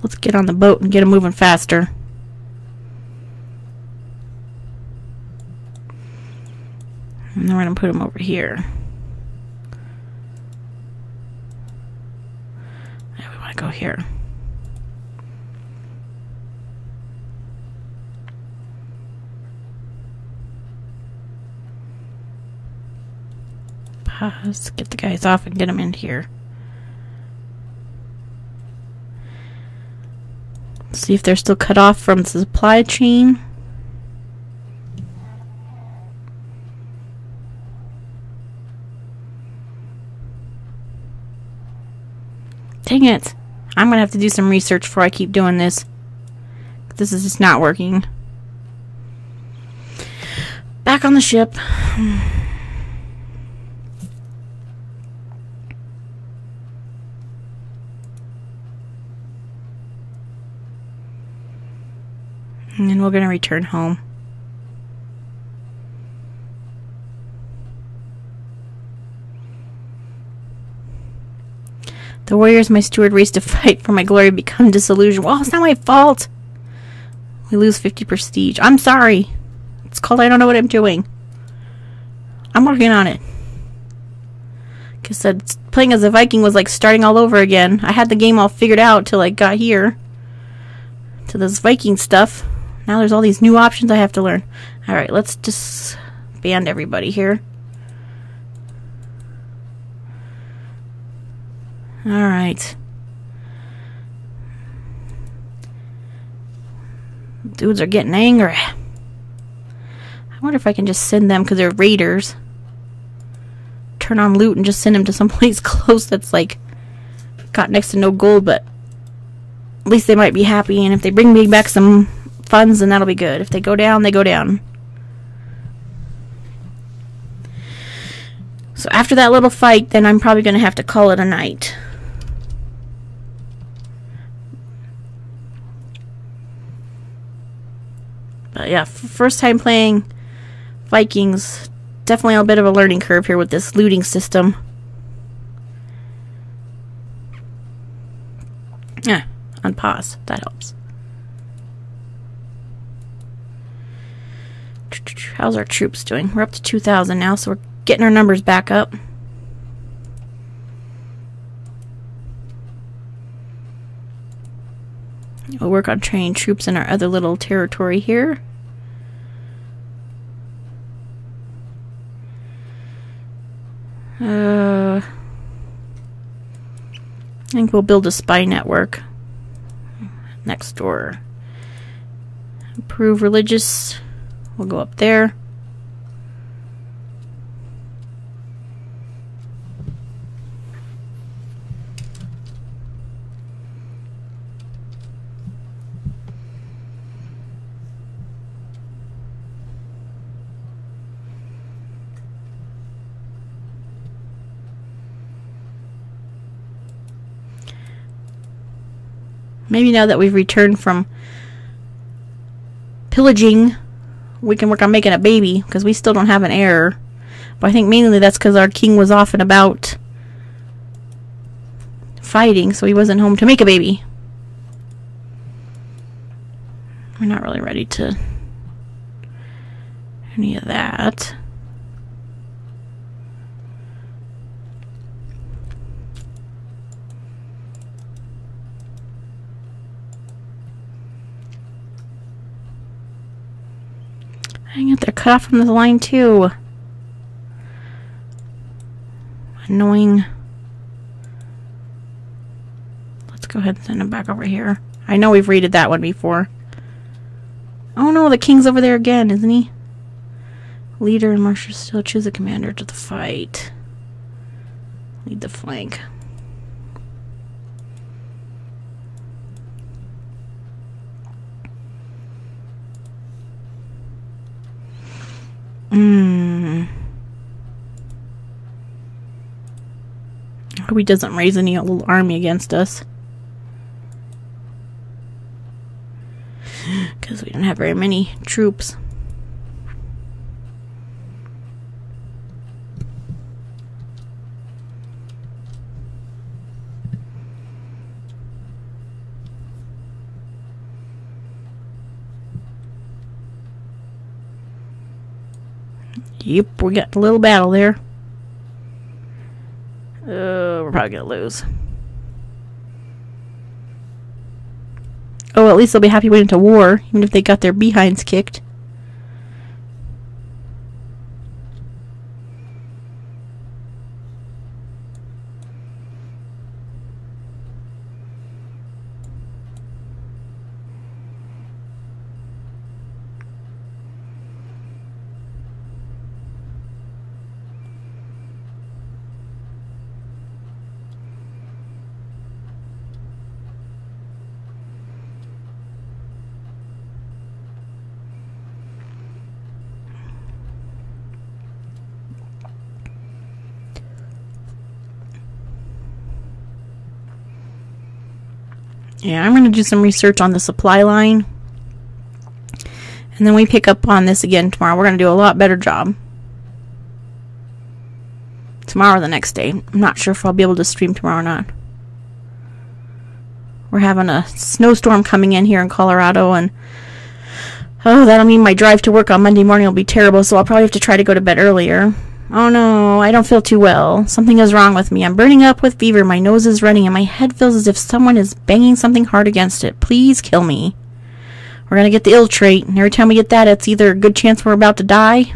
Let's get on the boat and get them moving faster. And then we're going to put them over here. Yeah, we want to go here. Let's get the guys off and get them in here. See if they're still cut off from the supply chain. Dang it. I'm going to have to do some research before I keep doing this. This is just not working. Back on the ship. And then we're going to return home. The warriors my steward raised to fight for my glory become disillusioned. Well, it's not my fault. We lose 50 prestige. I'm sorry. It's called I don't know what I'm doing. I'm working on it. Like I said, playing as a Viking was like starting all over again. I had the game all figured out till I got here. To this Viking stuff. Now there's all these new options I have to learn. Alright, let's just band everybody here. Alright. Dudes are getting angry. I wonder if I can just send them because they're raiders. Turn on loot and just send them to someplace close that's like got next to no gold, but at least they might be happy. And if they bring me back some funds, then that'll be good. If they go down, they go down. So after that little fight, then I'm probably going to have to call it a night. But yeah, first time playing Vikings. Definitely a bit of a learning curve here with this looting system. Yeah, on pause. That helps. How's our troops doing? We're up to 2,000 now, so we're getting our numbers back up. We'll work on training troops in our other little territory here. I think we'll build a spy network next door. Improve religious. We'll go up there. Maybe now that we've returned from pillaging, we can work on making a baby, because we still don't have an heir. But I think mainly that's because our king was off and about fighting, so he wasn't home to make a baby. We're not really ready to any of that. Dang it, they're cut off from the line too. Annoying. Let's go ahead and send them back over here. I know we've raided that one before. Oh no, the king's over there again, isn't he? Leader and marshal still choose a commander to the fight. Lead the flank. I hope he doesn't raise any little army against us. Because we don't have very many troops. Yep, we got a little battle there. We're probably gonna lose. Oh, at least they'll be happy we went into war, even if they got their behinds kicked. Yeah, I'm going to do some research on the supply line. And then we pick up on this again tomorrow. We're going to do a lot better job. Tomorrow or the next day. I'm not sure if I'll be able to stream tomorrow or not. We're having a snowstorm coming in here in Colorado, and Oh, that'll mean my drive to work on Monday morning will be terrible, so I'll probably have to try to go to bed earlier. Oh no, I don't feel too well. Something is wrong with me. I'm burning up with fever, my nose is running, and my head feels as if someone is banging something hard against it. Please kill me. We're gonna get the ill trait, and every time we get that, it's either a good chance we're about to die.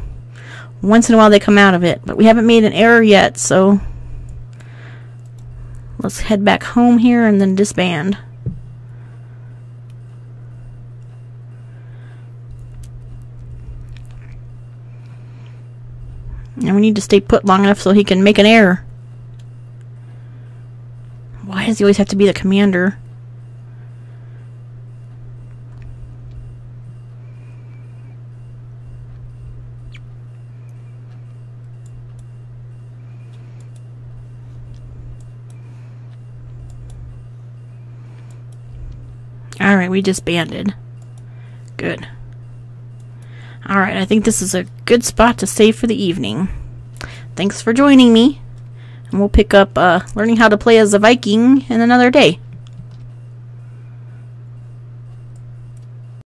Once in a while they come out of it, but we haven't made an error yet, so let's head back home here and then disband. And we need to stay put long enough so he can make an error. Why does he always have to be the commander? Alright, we disbanded. Good. Alright, I think this is a good spot to save for the evening. Thanks for joining me. And we'll pick up learning how to play as a Viking in another day.